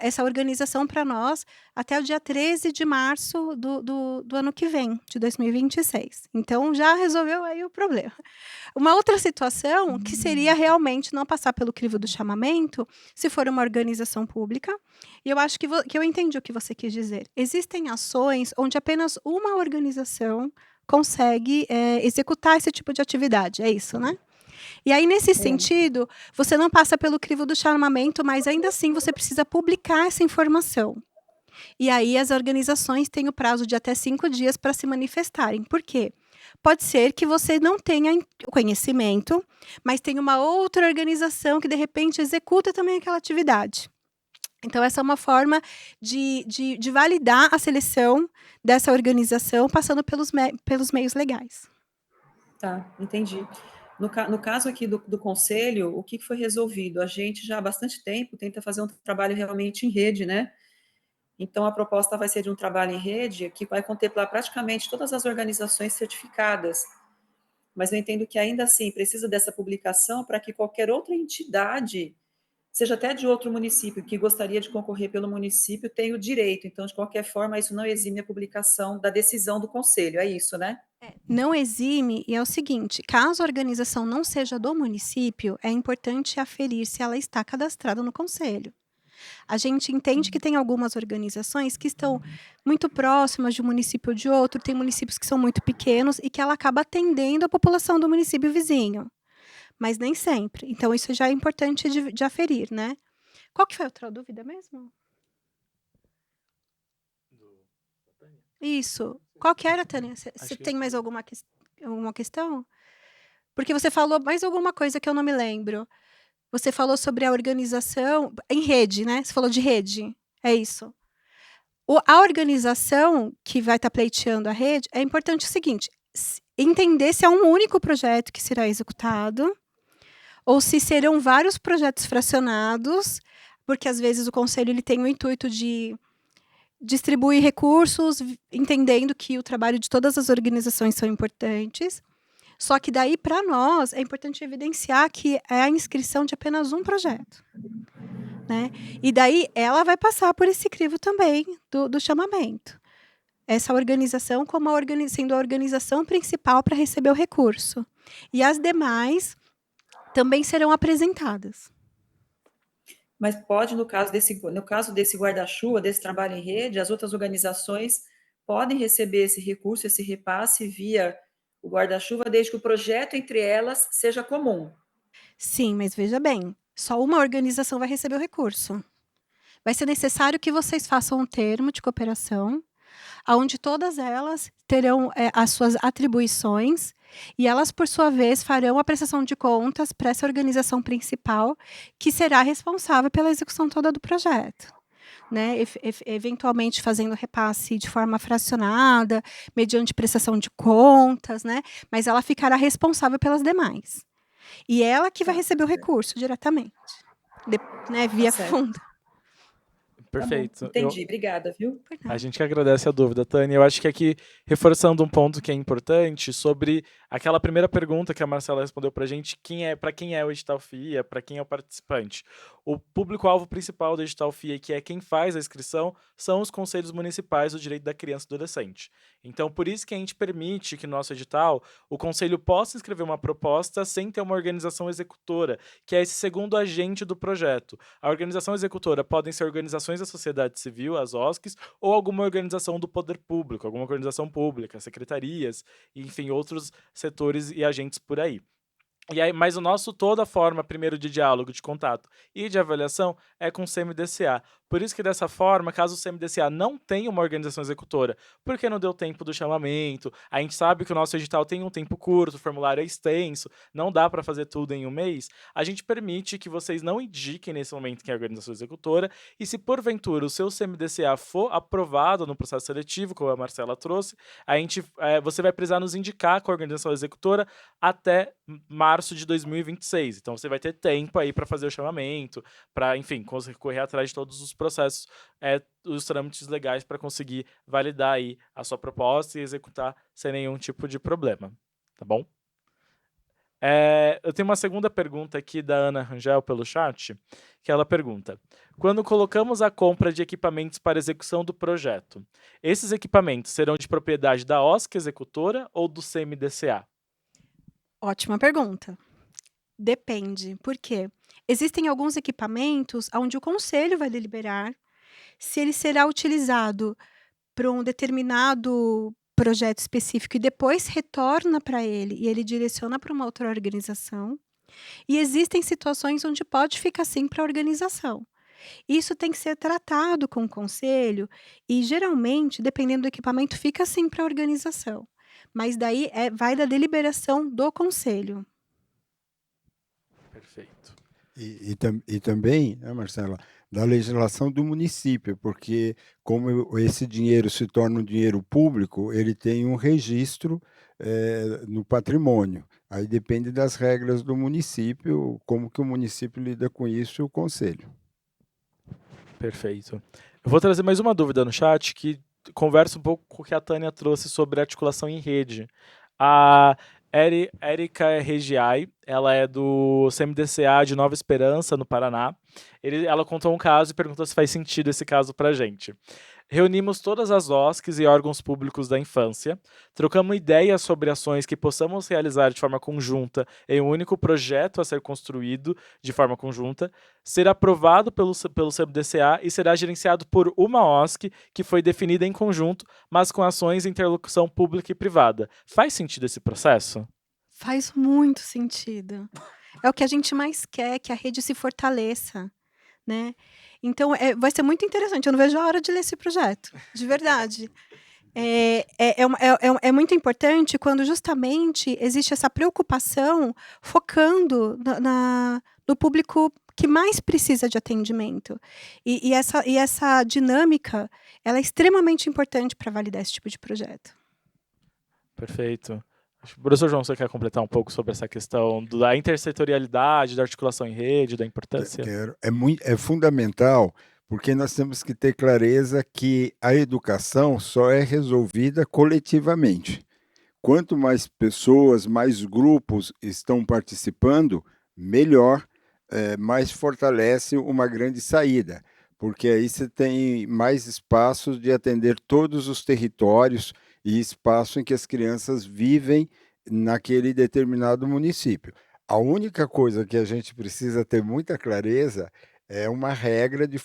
essa organização para nós até o dia 13 de março do ano que vem, de 2026. Então, já resolveu aí o problema. Uma outra situação que seria realmente não passar pelo crivo do chamamento, se for uma organização pública, e eu acho que eu entendi o que você quis dizer. Existem ações onde apenas uma organização consegue executar esse tipo de atividade, é isso, né? E aí, nesse sentido, você não passa pelo crivo do chamamento, mas ainda assim você precisa publicar essa informação. E aí as organizações têm o prazo de até 5 dias para se manifestarem. Por quê? Pode ser que você não tenha conhecimento, mas tem uma outra organização que, de repente, executa também aquela atividade. Então, essa é uma forma de validar a seleção dessa organização, passando pelos meios legais. Tá, entendi. No caso aqui do conselho, o que foi resolvido? A gente já há bastante tempo tenta fazer um trabalho realmente em rede, né? Então, a proposta vai ser de um trabalho em rede que vai contemplar praticamente todas as organizações certificadas. Mas eu entendo que ainda assim precisa dessa publicação para que qualquer outra entidade, seja até de outro município, que gostaria de concorrer pelo município, tenha o direito. Então, de qualquer forma, isso não exime a publicação da decisão do conselho, é isso, né? Não exime, e é o seguinte: caso a organização não seja do município, é importante aferir se ela está cadastrada no conselho. A gente entende que tem algumas organizações que estão muito próximas de um município ou de outro, tem municípios que são muito pequenos e que ela acaba atendendo a população do município vizinho, mas nem sempre. Então, isso já é importante de aferir, né? Qual que foi a outra dúvida mesmo? Isso. Qual que era, Tânia? Você tem mais alguma questão? Porque você falou mais alguma coisa que eu não me lembro. Você falou sobre a organização em rede, né? Você falou de rede. É isso. A organização que vai estar pleiteando a rede, é importante o seguinte: entender se é um único projeto que será executado ou se serão vários projetos fracionados, porque às vezes o conselho ele tem o intuito de distribuir recursos, entendendo que o trabalho de todas as organizações são importantes. Só que daí, para nós, é importante evidenciar que é a inscrição de apenas um projeto, né? E daí ela vai passar por esse crivo também do chamamento. Essa organização sendo a organização principal para receber o recurso. E as demais também serão apresentadas. Mas pode, no caso desse guarda-chuva, desse trabalho em rede, as outras organizações podem receber esse recurso, esse repasse via o guarda-chuva, desde que o projeto entre elas seja comum. Sim, mas veja bem, só uma organização vai receber o recurso. Vai ser necessário que vocês façam um termo de cooperação, onde todas elas terão as suas atribuições e elas, por sua vez, farão a prestação de contas para essa organização principal, que será responsável pela execução toda do projeto. Né, eventualmente fazendo repasse de forma fracionada, mediante prestação de contas, né, mas ela ficará responsável pelas demais. E ela que vai receber o recurso diretamente, né, via fundo. Perfeito. Tá bom, entendi, obrigada, viu? A gente que agradece a dúvida, Tânia. Eu acho que aqui, reforçando um ponto que é importante sobre Aquela primeira pergunta que a Marcela respondeu para a gente, para quem é o edital FIA, para quem é o participante. O público-alvo principal do edital FIA, que é quem faz a inscrição, são os conselhos municipais do direito da criança e do adolescente. Então, por isso que a gente permite que no nosso edital o conselho possa escrever uma proposta sem ter uma organização executora, que é esse segundo agente do projeto. A organização executora podem ser organizações da sociedade civil, as OSCs, ou alguma organização do poder público, alguma organização pública, secretarias, enfim, outros setores e agentes por aí. E aí, mas toda a forma, primeiro, de diálogo, de contato e de avaliação é com o CMDCA. Por isso que, dessa forma, caso o CMDCA não tenha uma organização executora, porque não deu tempo do chamamento, a gente sabe que o nosso edital tem um tempo curto, o formulário é extenso, não dá para fazer tudo em um mês, a gente permite que vocês não indiquem nesse momento quem é a organização executora, e se porventura o seu CMDCA for aprovado no processo seletivo, como a Marcela trouxe, você vai precisar nos indicar com a organização executora até março de 2026. Então você vai ter tempo aí para fazer o chamamento, para, enfim, correr atrás de todos os processos, os trâmites legais para conseguir validar aí a sua proposta e executar sem nenhum tipo de problema, tá bom? Eu tenho uma segunda pergunta aqui da Ana Rangel pelo chat, que ela pergunta: quando colocamos a compra de equipamentos para execução do projeto, esses equipamentos serão de propriedade da OSC executora ou do CMDCA? Ótima pergunta. Depende. Por quê? Existem alguns equipamentos onde o conselho vai deliberar se ele será utilizado para um determinado projeto específico e depois retorna para ele e ele direciona para uma outra organização. E existem situações onde pode ficar sim para a organização. Isso tem que ser tratado com o conselho e, geralmente, dependendo do equipamento, fica sim para a organização. Mas daí vai da deliberação do conselho. Perfeito. E também, né, Marcela, da legislação do município, porque como esse dinheiro se torna um dinheiro público, ele tem um registro no patrimônio. Aí depende das regras do município, como que o município lida com isso e o conselho. Perfeito. Eu vou trazer mais uma dúvida no chat que conversa um pouco com o que a Tânia trouxe sobre articulação em rede. A Érica Regiai, ela é do CMDCA de Nova Esperança, no Paraná. Ela contou um caso e perguntou se faz sentido esse caso para a gente. Reunimos todas as OSCs e órgãos públicos da infância, trocamos ideias sobre ações que possamos realizar de forma conjunta em um único projeto a ser construído de forma conjunta, será aprovado pelo CMDCA e será gerenciado por uma OSC que foi definida em conjunto, mas com ações de interlocução pública e privada. Faz sentido esse processo? Faz muito sentido. É o que a gente mais quer, que a rede se fortaleça, né? Então, vai ser muito interessante. Eu não vejo a hora de ler esse projeto, de verdade. É muito importante quando justamente existe essa preocupação focando no público que mais precisa de atendimento. E essa dinâmica, ela é extremamente importante para validar esse tipo de projeto. Perfeito. Professor João, você quer completar um pouco sobre essa questão da intersetorialidade, da articulação em rede, da importância? É fundamental, porque nós temos que ter clareza que a educação só é resolvida coletivamente. Quanto mais pessoas, mais grupos estão participando, melhor, mais fortalece uma grande saída, porque aí você tem mais espaços de atender todos os territórios e espaço em que as crianças vivem naquele determinado município. A única coisa que a gente precisa ter muita clareza é uma regra de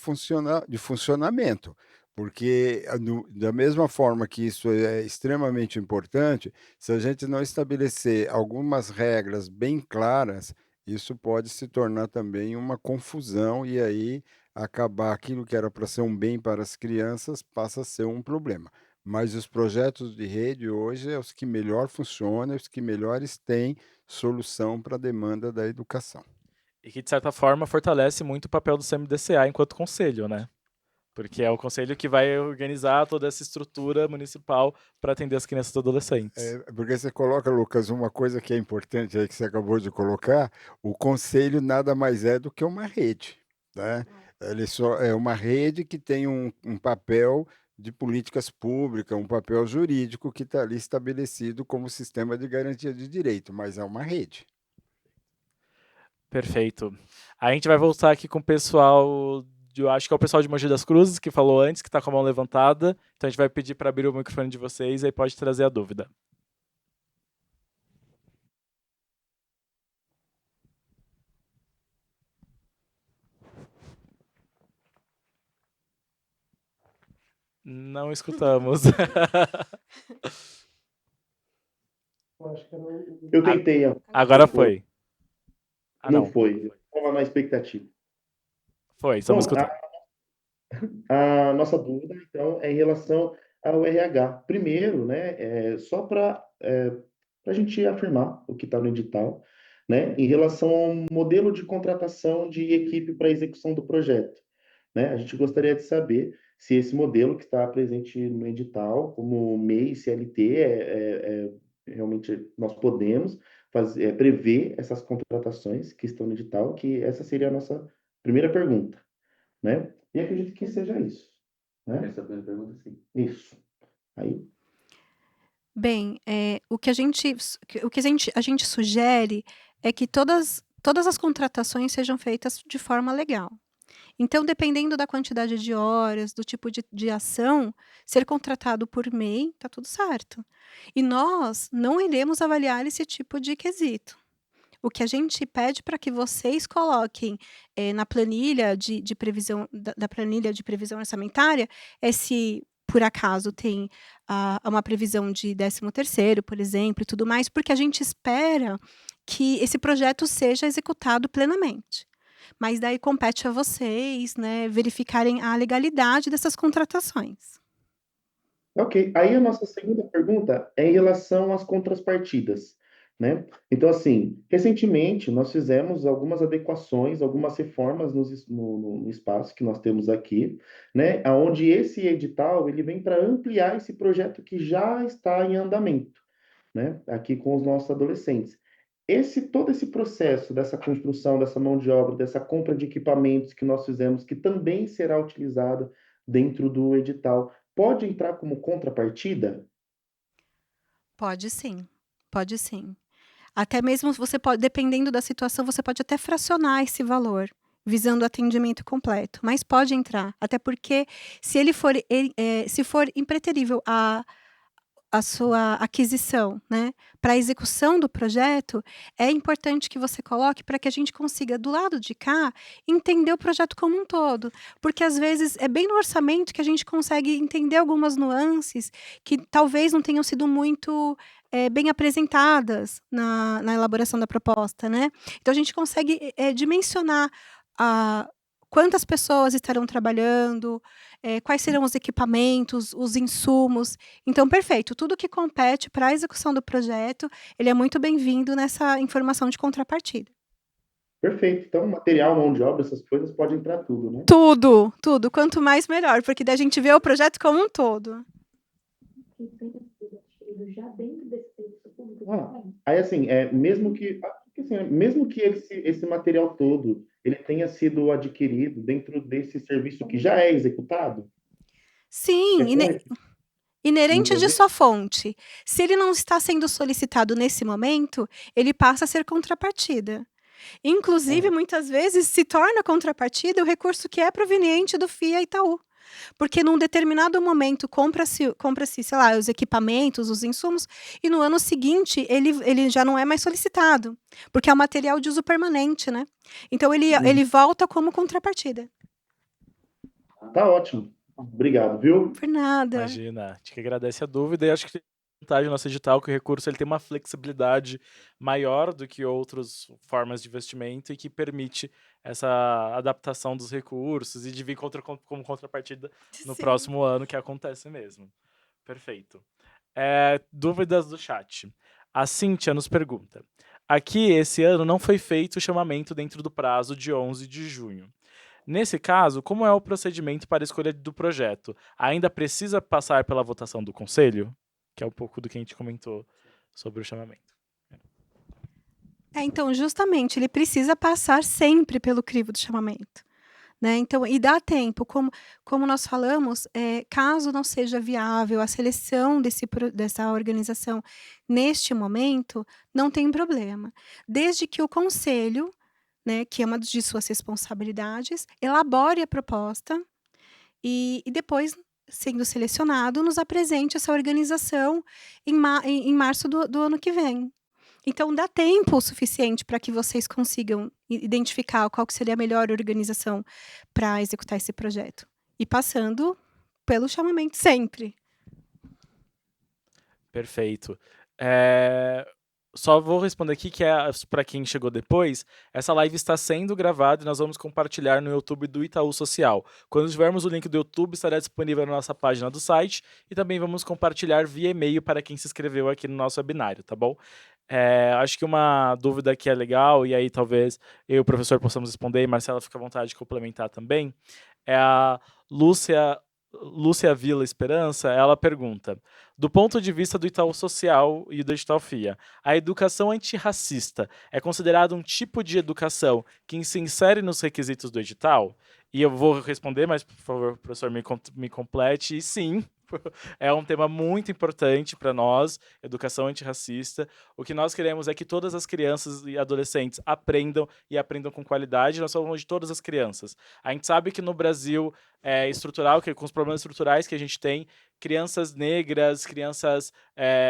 funcionamento, porque da mesma forma que isso é extremamente importante, se a gente não estabelecer algumas regras bem claras, isso pode se tornar também uma confusão e aí acabar aquilo que era para ser um bem para as crianças passa a ser um problema. Mas os projetos de rede hoje é os que melhor funcionam, os que melhores têm solução para a demanda da educação. E que, de certa forma, fortalece muito o papel do CMDCA enquanto conselho, né? Porque é o conselho que vai organizar toda essa estrutura municipal para atender as crianças e adolescentes. Porque você coloca, Lucas, uma coisa que é importante aí que você acabou de colocar, o conselho nada mais é do que uma rede, né? Ele só é uma rede que tem um papel de políticas públicas, um papel jurídico que está ali estabelecido como sistema de garantia de direito, mas é uma rede. Perfeito. A gente vai voltar aqui com o pessoal, eu acho que é o pessoal de Mogi das Cruzes, que falou antes, que está com a mão levantada. Então a gente vai pedir para abrir o microfone de vocês e aí pode trazer a dúvida. Não escutamos. Eu tentei, Agora foi. não foi. Estava na expectativa. Foi, estamos Bom, escutando. a nossa dúvida, então, é em relação ao RH. Primeiro, né, só para a gente afirmar o que está no edital, né, em relação ao modelo de contratação de equipe para execução do projeto, né? A gente gostaria de saber se esse modelo que está presente no edital, como MEI e CLT, realmente nós podemos prever essas contratações que estão no edital, que essa seria a nossa primeira pergunta, né? E acredito que seja isso, né? Essa é a primeira pergunta, sim. Isso. Aí, Bem, o que a gente sugere é que todas as contratações sejam feitas de forma legal. Então, dependendo da quantidade de horas, do tipo de ação, ser contratado por MEI, está tudo certo. E nós não iremos avaliar esse tipo de quesito. O que a gente pede para que vocês coloquem na planilha de previsão, da planilha de previsão orçamentária, é se por acaso tem uma previsão de 13º, por exemplo, e tudo mais, porque a gente espera que esse projeto seja executado plenamente. Mas daí compete a vocês, né, verificarem a legalidade dessas contratações. ok. Aí a nossa segunda pergunta é em relação às contrapartidas, né? Então, assim, recentemente nós fizemos algumas adequações, algumas reformas no espaço que nós temos aqui, né? Onde esse edital ele vem para ampliar esse projeto que já está em andamento, né? Aqui com os nossos adolescentes. Todo esse processo dessa construção, dessa mão de obra, dessa compra de equipamentos que nós fizemos, que também será utilizado dentro do edital, pode entrar como contrapartida? Pode sim, pode sim. Até mesmo você pode, dependendo da situação, você pode até fracionar esse valor, visando o atendimento completo, mas pode entrar, até porque se ele for, se for impreterível a sua aquisição, né, para a execução do projeto, é importante que você coloque para que a gente consiga, do lado de cá, entender o projeto como um todo. Porque às vezes é bem no orçamento que a gente consegue entender algumas nuances que talvez não tenham sido muito bem apresentadas na elaboração da proposta, né? Então a gente consegue dimensionar a quantas pessoas estarão trabalhando, quais serão os equipamentos, os insumos. Então, perfeito, tudo que compete para a execução do projeto, ele é muito bem-vindo nessa informação de contrapartida. Perfeito. Então, material, mão de obra, essas coisas pode entrar tudo, né? Tudo, tudo, quanto mais melhor, porque daí a gente vê o projeto como um todo. Aí assim, mesmo que esse material todo ele tenha sido adquirido dentro desse serviço que já é executado, Sim, inerente de Entendeu? sua fonte. Se ele não está sendo solicitado nesse momento, ele passa a ser contrapartida. Inclusive, muitas vezes, se torna contrapartida o recurso que é proveniente do FIA Itaú. Porque num determinado momento compra-se, sei lá, os equipamentos, os insumos, e no ano seguinte ele já não é mais solicitado, porque é um material de uso permanente, né? Então ele volta como contrapartida. Tá ótimo. Obrigado, viu? Por nada. Imagina, a gente que agradece a dúvida e acho que tem vantagem no nosso edital que o recurso ele tem uma flexibilidade maior do que outras formas de investimento e que permite essa adaptação dos recursos e de vir como contrapartida no Sim. próximo ano, que acontece mesmo. Perfeito. Dúvidas do chat. A Cíntia nos pergunta. Aqui, esse ano, não foi feito o chamamento dentro do prazo de 11 de junho. Nesse caso, como é o procedimento para a escolha do projeto? Ainda precisa passar pela votação do conselho? Que é um pouco do que a gente comentou sobre o chamamento. Então, justamente, ele precisa passar sempre pelo crivo do chamamento. né. Então e dá tempo, como nós falamos, caso não seja viável a seleção dessa organização neste momento, não tem problema, desde que o conselho, né, que é uma de suas responsabilidades, elabore a proposta e depois, sendo selecionado, nos apresente essa organização em março do ano que vem. Então dá tempo o suficiente para que vocês consigam identificar qual que seria a melhor organização para executar esse projeto. E passando pelo chamamento sempre. Perfeito. Só vou responder aqui que para quem chegou depois, essa live está sendo gravada e nós vamos compartilhar no YouTube do Itaú Social. Quando tivermos o link do YouTube, estará disponível na nossa página do site e também vamos compartilhar via e-mail para quem se inscreveu aqui no nosso webinário, tá bom? Acho que uma dúvida que é legal, e aí talvez eu e o professor possamos responder, e Marcela fica à vontade de complementar também, é a Lúcia Vila Esperança. Ela pergunta: do ponto de vista do Itaú Social e do Edital FIA, a educação antirracista é considerada um tipo de educação que se insere nos requisitos do edital? E eu vou responder, mas por favor, professor, me complete. E sim, é um tema muito importante para nós, educação antirracista. O que nós queremos é que todas as crianças e adolescentes aprendam e aprendam com qualidade. Nós falamos de todas as crianças. A gente sabe que no Brasil estrutural, com os problemas estruturais que a gente tem, crianças negras, crianças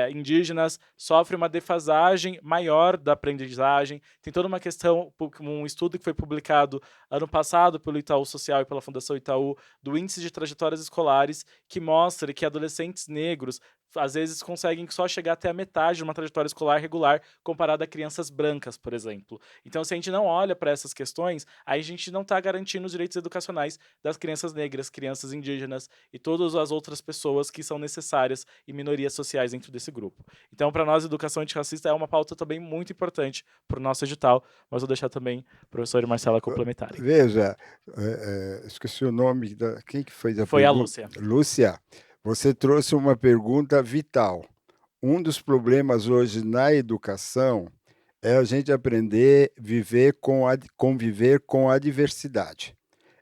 indígenas sofrem uma defasagem maior da aprendizagem. Tem toda uma questão, um estudo que foi publicado ano passado pelo Itaú Social e pela Fundação Itaú, do índice de trajetórias escolares, que mostra que adolescentes negros às vezes conseguem só chegar até a metade de uma trajetória escolar regular comparada a crianças brancas, por exemplo. Então, se a gente não olha para essas questões, aí a gente não está garantindo os direitos educacionais das crianças negras, crianças indígenas e todas as outras pessoas que são necessárias e minorias sociais dentro desse grupo. Então, para nós, educação antirracista é uma pauta também muito importante para o nosso edital, mas vou deixar também o professor e Marcela complementarem. Veja, esqueci o nome quem que fez a pergunta? Foi a Lúcia. Lúcia, você trouxe uma pergunta vital. Um dos problemas hoje na educação é a gente aprender a conviver com a diversidade.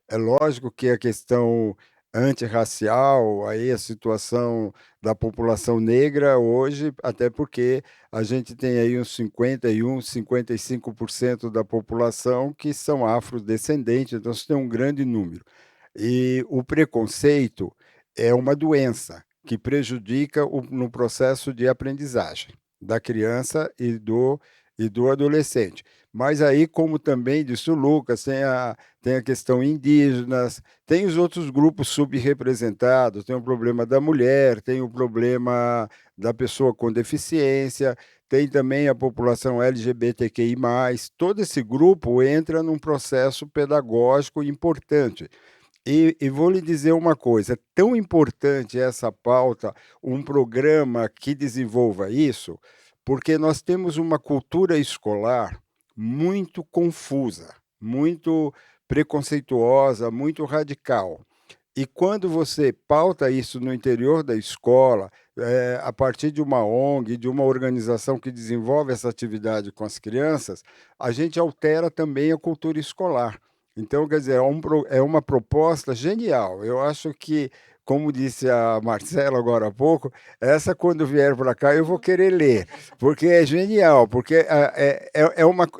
É lógico que a questão antirracial, aí a situação da população negra hoje, até porque a gente tem aí uns 55% da população que são afrodescendentes, então você tem um grande número. E o preconceito é uma doença que prejudica no processo de aprendizagem da criança e do adolescente. Mas aí, como também disse o Lucas, tem a questão indígenas, tem os outros grupos subrepresentados, tem o problema da mulher, tem o problema da pessoa com deficiência, tem também a população LGBTQI+, todo esse grupo entra num processo pedagógico importante. E vou lhe dizer uma coisa, é tão importante essa pauta, um programa que desenvolva isso, porque nós temos uma cultura escolar muito confusa, muito preconceituosa, muito radical. E quando você pauta isso no interior da escola, a partir de uma ONG, de uma organização que desenvolve essa atividade com as crianças, a gente altera também a cultura escolar. Então, quer dizer, é uma proposta genial. Eu acho que, como disse a Marcela agora há pouco, essa quando vier para cá eu vou querer ler, porque é genial, porque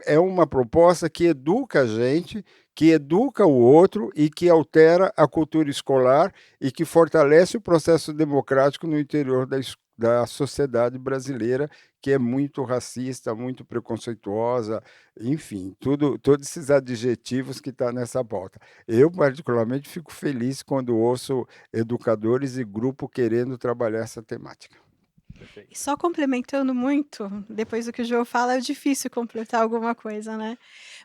é uma proposta que educa a gente, que educa o outro e que altera a cultura escolar e que fortalece o processo democrático no interior da sociedade brasileira, que é muito racista, muito preconceituosa, enfim, todos esses adjetivos que estão nessa pauta. Eu, particularmente, fico feliz quando ouço educadores e grupo querendo trabalhar essa temática. E só complementando muito, depois do que o João fala, é difícil completar alguma coisa, né?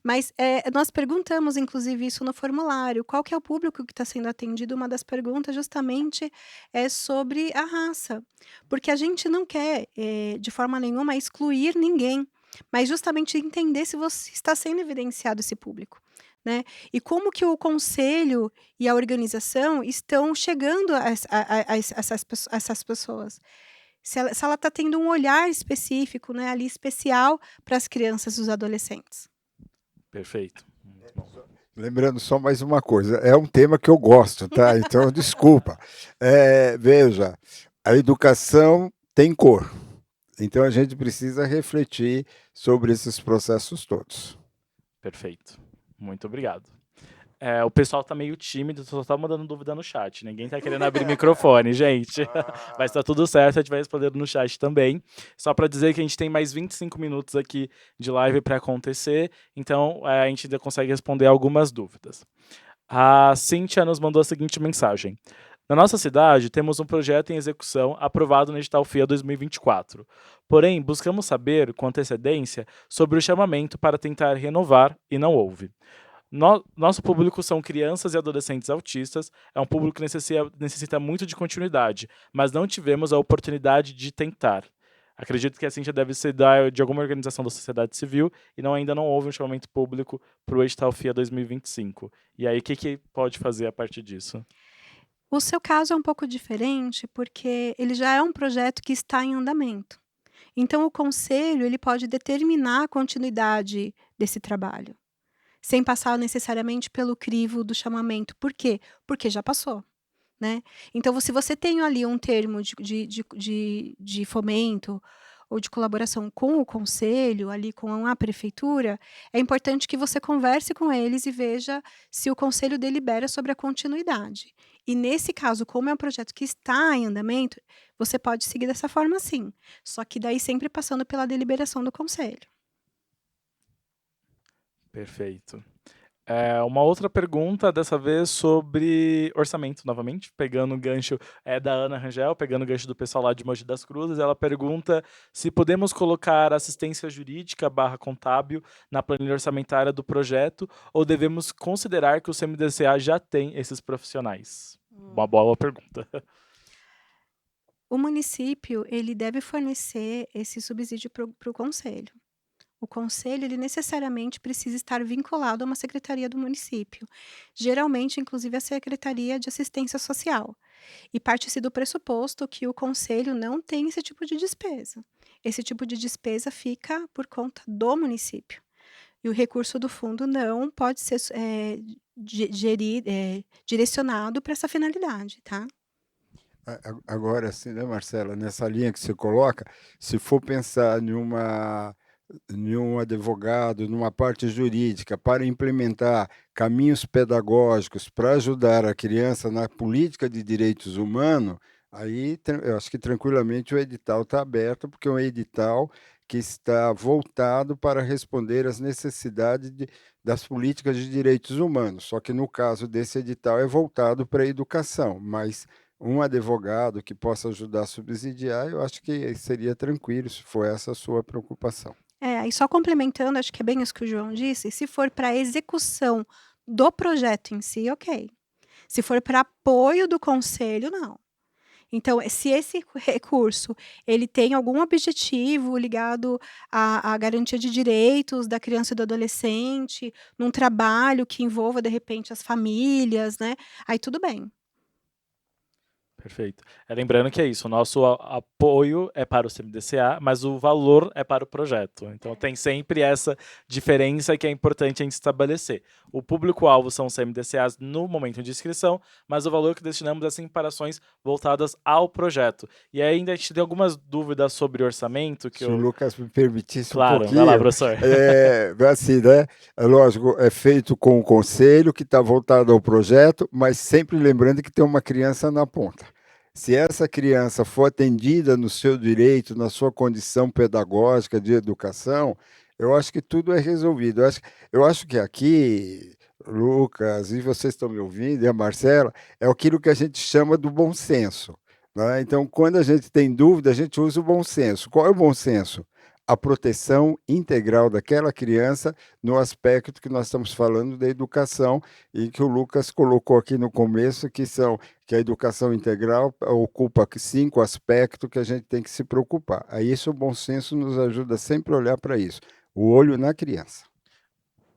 Mas nós perguntamos, inclusive, isso no formulário, qual que é o público que está sendo atendido? Uma das perguntas justamente é sobre a raça, porque a gente não quer, de forma nenhuma, excluir ninguém, mas justamente entender se está sendo evidenciado esse público, né? E como que o conselho e a organização estão chegando a essas pessoas. Se ela está tendo um olhar específico, né, ali especial para as crianças e os adolescentes. Perfeito. Muito bom. Lembrando só mais uma coisa, é um tema que eu gosto, tá? Então, desculpa. Veja, a educação tem cor, então a gente precisa refletir sobre esses processos todos. Perfeito. Muito obrigado. O pessoal tá meio tímido, só tá mandando dúvida no chat. Ninguém tá querendo abrir microfone, gente. Mas tá tudo certo, a gente vai responder no chat também. Só para dizer que a gente tem mais 25 minutos aqui de live para acontecer, então a gente ainda consegue responder algumas dúvidas. A Cíntia nos mandou a seguinte mensagem. Na nossa cidade, temos um projeto em execução aprovado no edital FIA 2024. Porém, buscamos saber, com antecedência, sobre o chamamento para tentar renovar e não houve. Nosso público são crianças e adolescentes autistas, é um público que necessita muito de continuidade, mas não tivemos a oportunidade de tentar. Acredito que a Cíntia deve ser de alguma organização da sociedade civil e ainda não houve um chamamento público para o edital FIA 2025. E aí, o que pode fazer a partir disso? O seu caso é um pouco diferente, porque ele já é um projeto que está em andamento. Então o conselho, ele pode determinar a continuidade desse trabalho, sem passar necessariamente pelo crivo do chamamento. Por quê? Porque já passou, né. Então se você tem ali um termo de fomento ou de colaboração com o conselho, ali com a prefeitura, é importante que você converse com eles e veja se o conselho delibera sobre a continuidade. E nesse caso, como é um projeto que está em andamento, você pode seguir dessa forma sim, só que daí sempre passando pela deliberação do conselho. Perfeito. Uma outra pergunta, dessa vez sobre orçamento, novamente, pegando o gancho da Ana Rangel, pegando o gancho do pessoal lá de Mogi das Cruzes. Ela pergunta se podemos colocar assistência jurídica / contábil na planilha orçamentária do projeto ou devemos considerar que o CMDCA já tem esses profissionais? Uma boa pergunta. O município, ele deve fornecer esse subsídio para o conselho. O conselho, ele necessariamente precisa estar vinculado a uma secretaria do município, geralmente, inclusive, a Secretaria de Assistência Social. E parte-se do pressuposto que o conselho não tem esse tipo de despesa. Esse tipo de despesa fica por conta do município. E o recurso do fundo não pode ser direcionado para essa finalidade, tá? Agora, sim, né, Marcela, nessa linha que você coloca, se for pensar em um advogado, numa parte jurídica, para implementar caminhos pedagógicos para ajudar a criança na política de direitos humanos, aí eu acho que tranquilamente o edital está aberto, porque é um edital que está voltado para responder às necessidades das políticas de direitos humanos. Só que no caso desse edital é voltado para a educação, mas um advogado que possa ajudar a subsidiar, eu acho que seria tranquilo, se for essa a sua preocupação. Aí só complementando, acho que é bem isso que o João disse, se for para execução do projeto em si, ok. Se for para apoio do conselho, não. Então, se esse recurso ele tem algum objetivo ligado à garantia de direitos da criança e do adolescente, num trabalho que envolva, de repente, as famílias, né, aí tudo bem. Perfeito. Lembrando que é isso, o nosso apoio é para o CMDCA, mas o valor é para o projeto. Então tem sempre essa diferença que é importante a gente estabelecer. O público-alvo são os CMDCAs no momento de inscrição, mas o valor que destinamos é sim para ações voltadas ao projeto. E aí ainda a gente tem algumas dúvidas sobre orçamento. Se o Lucas me permitisse claro, um pouquinho. Vai lá, professor. Assim, né? É lógico, é feito com o conselho, que está voltado ao projeto, mas sempre lembrando que tem uma criança na ponta. Se essa criança for atendida no seu direito, na sua condição pedagógica de educação, eu acho que tudo é resolvido. Eu acho que aqui, Lucas, e vocês estão me ouvindo, e a Marcela, é aquilo que a gente chama do bom senso, né? Então, quando a gente tem dúvida, a gente usa o bom senso. Qual é o bom senso? A proteção integral daquela criança no aspecto que nós estamos falando da educação e que o Lucas colocou aqui no começo, que a educação integral ocupa 5 aspectos que a gente tem que se preocupar. Aí isso, o bom senso nos ajuda sempre a olhar para isso, o olho na criança.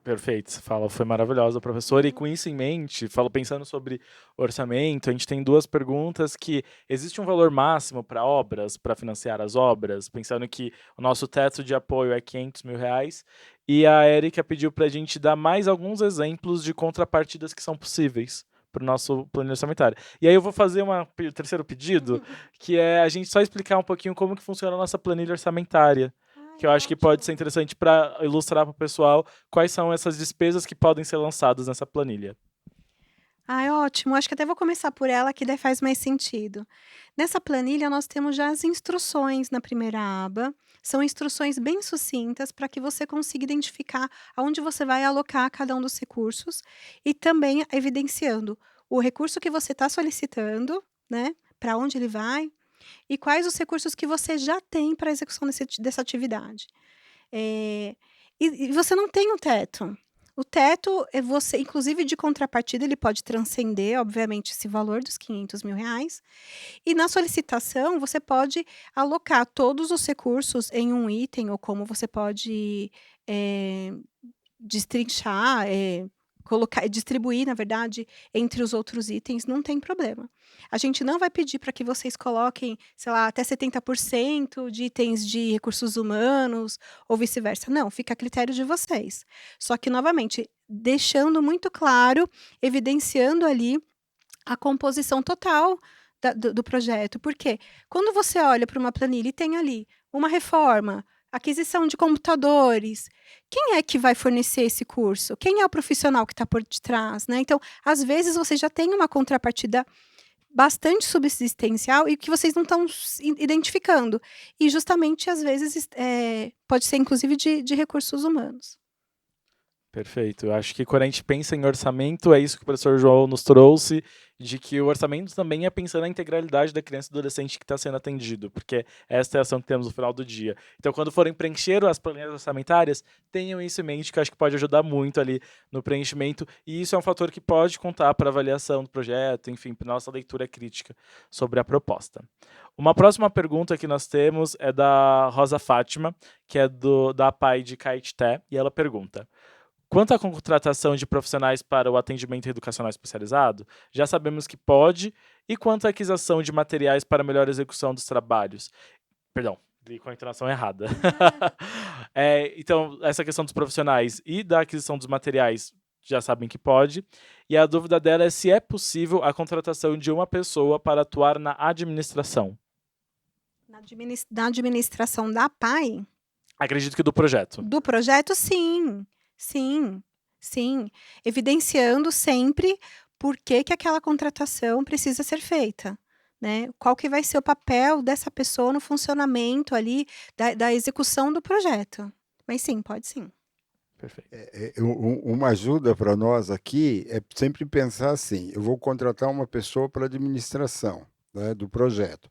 Perfeito, você fala, foi maravilhosa, professora. E com isso em mente, pensando sobre orçamento, a gente tem duas perguntas que existe um valor máximo para obras, para financiar as obras, pensando que o nosso teto de apoio é R$ 500.000, e a Érica pediu para a gente dar mais alguns exemplos de contrapartidas que são possíveis para o nosso plano orçamentário. E aí eu vou fazer um terceiro pedido, que é a gente só explicar um pouquinho como que funciona a nossa planilha orçamentária, que eu acho que pode ser interessante para ilustrar para o pessoal quais são essas despesas que podem ser lançadas nessa planilha. Ai, ótimo. Acho que até vou começar por ela, que daí faz mais sentido. Nessa planilha, nós temos já as instruções na primeira aba. São instruções bem sucintas para que você consiga identificar aonde você vai alocar cada um dos recursos e também evidenciando o recurso que você está solicitando, né? Para onde ele vai e quais os recursos que você já tem para a execução dessa atividade. Eh, e você não tem um teto. O teto é você inclusive de contrapartida, ele pode transcender, obviamente, esse valor dos R$ 500.000, e na solicitação você pode alocar todos os recursos em um item, ou como você pode, eh, destrinchar, colocar distribuir, na verdade, entre os outros itens, não tem problema. A gente não vai pedir para que vocês coloquem, sei lá, até 70% de itens de recursos humanos ou vice-versa. Não, fica a critério de vocês. Só que, novamente, deixando muito claro, evidenciando ali a composição total do projeto. Porque quando você olha para uma planilha e tem ali uma reforma, aquisição de computadores, quem é que vai fornecer esse curso? Quem é o profissional que está por detrás, né? Então, às vezes, você já tem uma contrapartida bastante subsistencial e que vocês não estão identificando. E justamente, às vezes, pode ser inclusive de recursos humanos. Perfeito. Eu acho que quando a gente pensa em orçamento, é isso que o professor João nos trouxe, de que o orçamento também é pensando na integralidade da criança e do adolescente que está sendo atendido, porque essa é a ação que temos no final do dia. Então, quando forem preencher as planilhas orçamentárias, tenham isso em mente, que eu acho que pode ajudar muito ali no preenchimento, e isso é um fator que pode contar para a avaliação do projeto, enfim, para nossa leitura crítica sobre a proposta. Uma próxima pergunta que nós temos é da Rosa Fátima, que é da APAI de Caetité, e ela pergunta: quanto à contratação de profissionais para o atendimento educacional especializado, já sabemos que pode, e quanto à aquisição de materiais para melhor execução dos trabalhos? Perdão, li com a entonação errada. Então, essa questão dos profissionais e da aquisição dos materiais já sabem que pode, e a dúvida dela é se é possível a contratação de uma pessoa para atuar na administração. Na administração da PAI, Acredito que do projeto. do projeto, sim. Sim, sim. Evidenciando sempre por que aquela contratação precisa ser feita, né. Qual que vai ser o papel dessa pessoa no funcionamento ali da execução do projeto. Mas sim, pode sim. Perfeito. Uma ajuda para nós aqui é sempre pensar assim: eu vou contratar uma pessoa para administração, né, do projeto.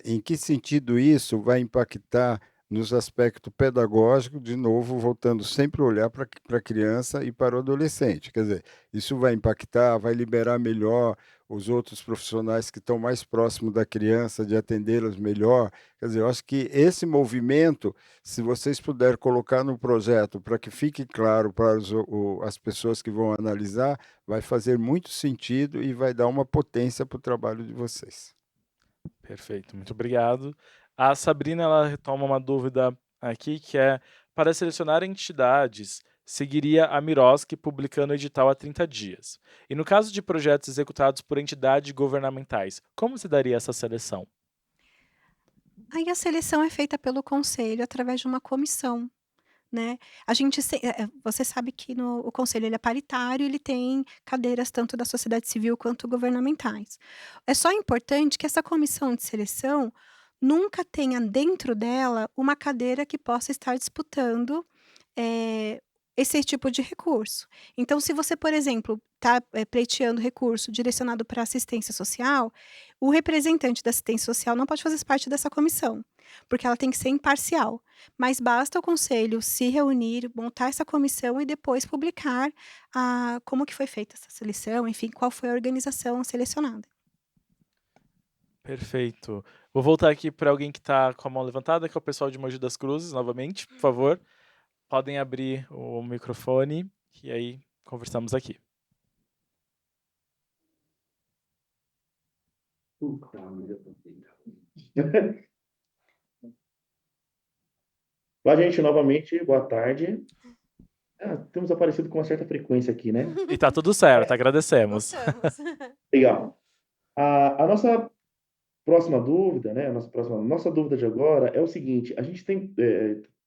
Em que sentido isso vai impactar nos aspectos pedagógicos, de novo, voltando sempre a olhar para a criança e para o adolescente. Quer dizer, isso vai impactar, vai liberar melhor os outros profissionais que estão mais próximos da criança, de atendê-los melhor. Quer dizer, eu acho que esse movimento, se vocês puderem colocar no projeto para que fique claro para as pessoas que vão analisar, vai fazer muito sentido e vai dar uma potência para o trabalho de vocês. Perfeito, muito obrigado. A Sabrina, ela retoma uma dúvida aqui, que é: para selecionar entidades, seguiria a Miroski publicando o edital há 30 dias. E no caso de projetos executados por entidades governamentais, como se daria essa seleção? Aí a seleção é feita pelo conselho através de uma comissão, né. A gente você sabe que o conselho ele é paritário, ele tem cadeiras tanto da sociedade civil quanto governamentais. É só importante que essa comissão de seleção nunca tenha dentro dela uma cadeira que possa estar disputando, eh, esse tipo de recurso. Então, se você, por exemplo, está pleiteando recurso direcionado para assistência social, o representante da assistência social não pode fazer parte dessa comissão, porque ela tem que ser imparcial. Mas basta o conselho se reunir, montar essa comissão e depois publicar como que foi feita essa seleção, enfim, qual foi a organização selecionada. Perfeito. Vou voltar aqui para alguém que está com a mão levantada, que é o pessoal de Mogi das Cruzes, novamente, por favor. podem abrir o microfone e aí conversamos aqui. Olá, gente, novamente, boa tarde. Temos aparecido com uma certa frequência aqui, né? E tá tudo certo, agradecemos. Gostamos. Legal. A nossa próxima dúvida, né? Nossa dúvida de agora é o seguinte: a gente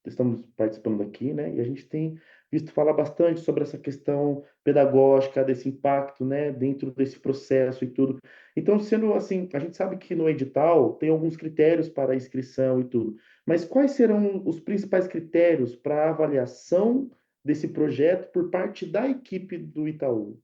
estamos participando aqui, né? E a gente tem visto falar bastante sobre essa questão pedagógica, desse impacto, né? Dentro desse processo e tudo. Então, sendo assim, a gente sabe que no edital tem alguns critérios para a inscrição e tudo. Mas quais serão os principais critérios para a avaliação desse projeto por parte da equipe do Itaú?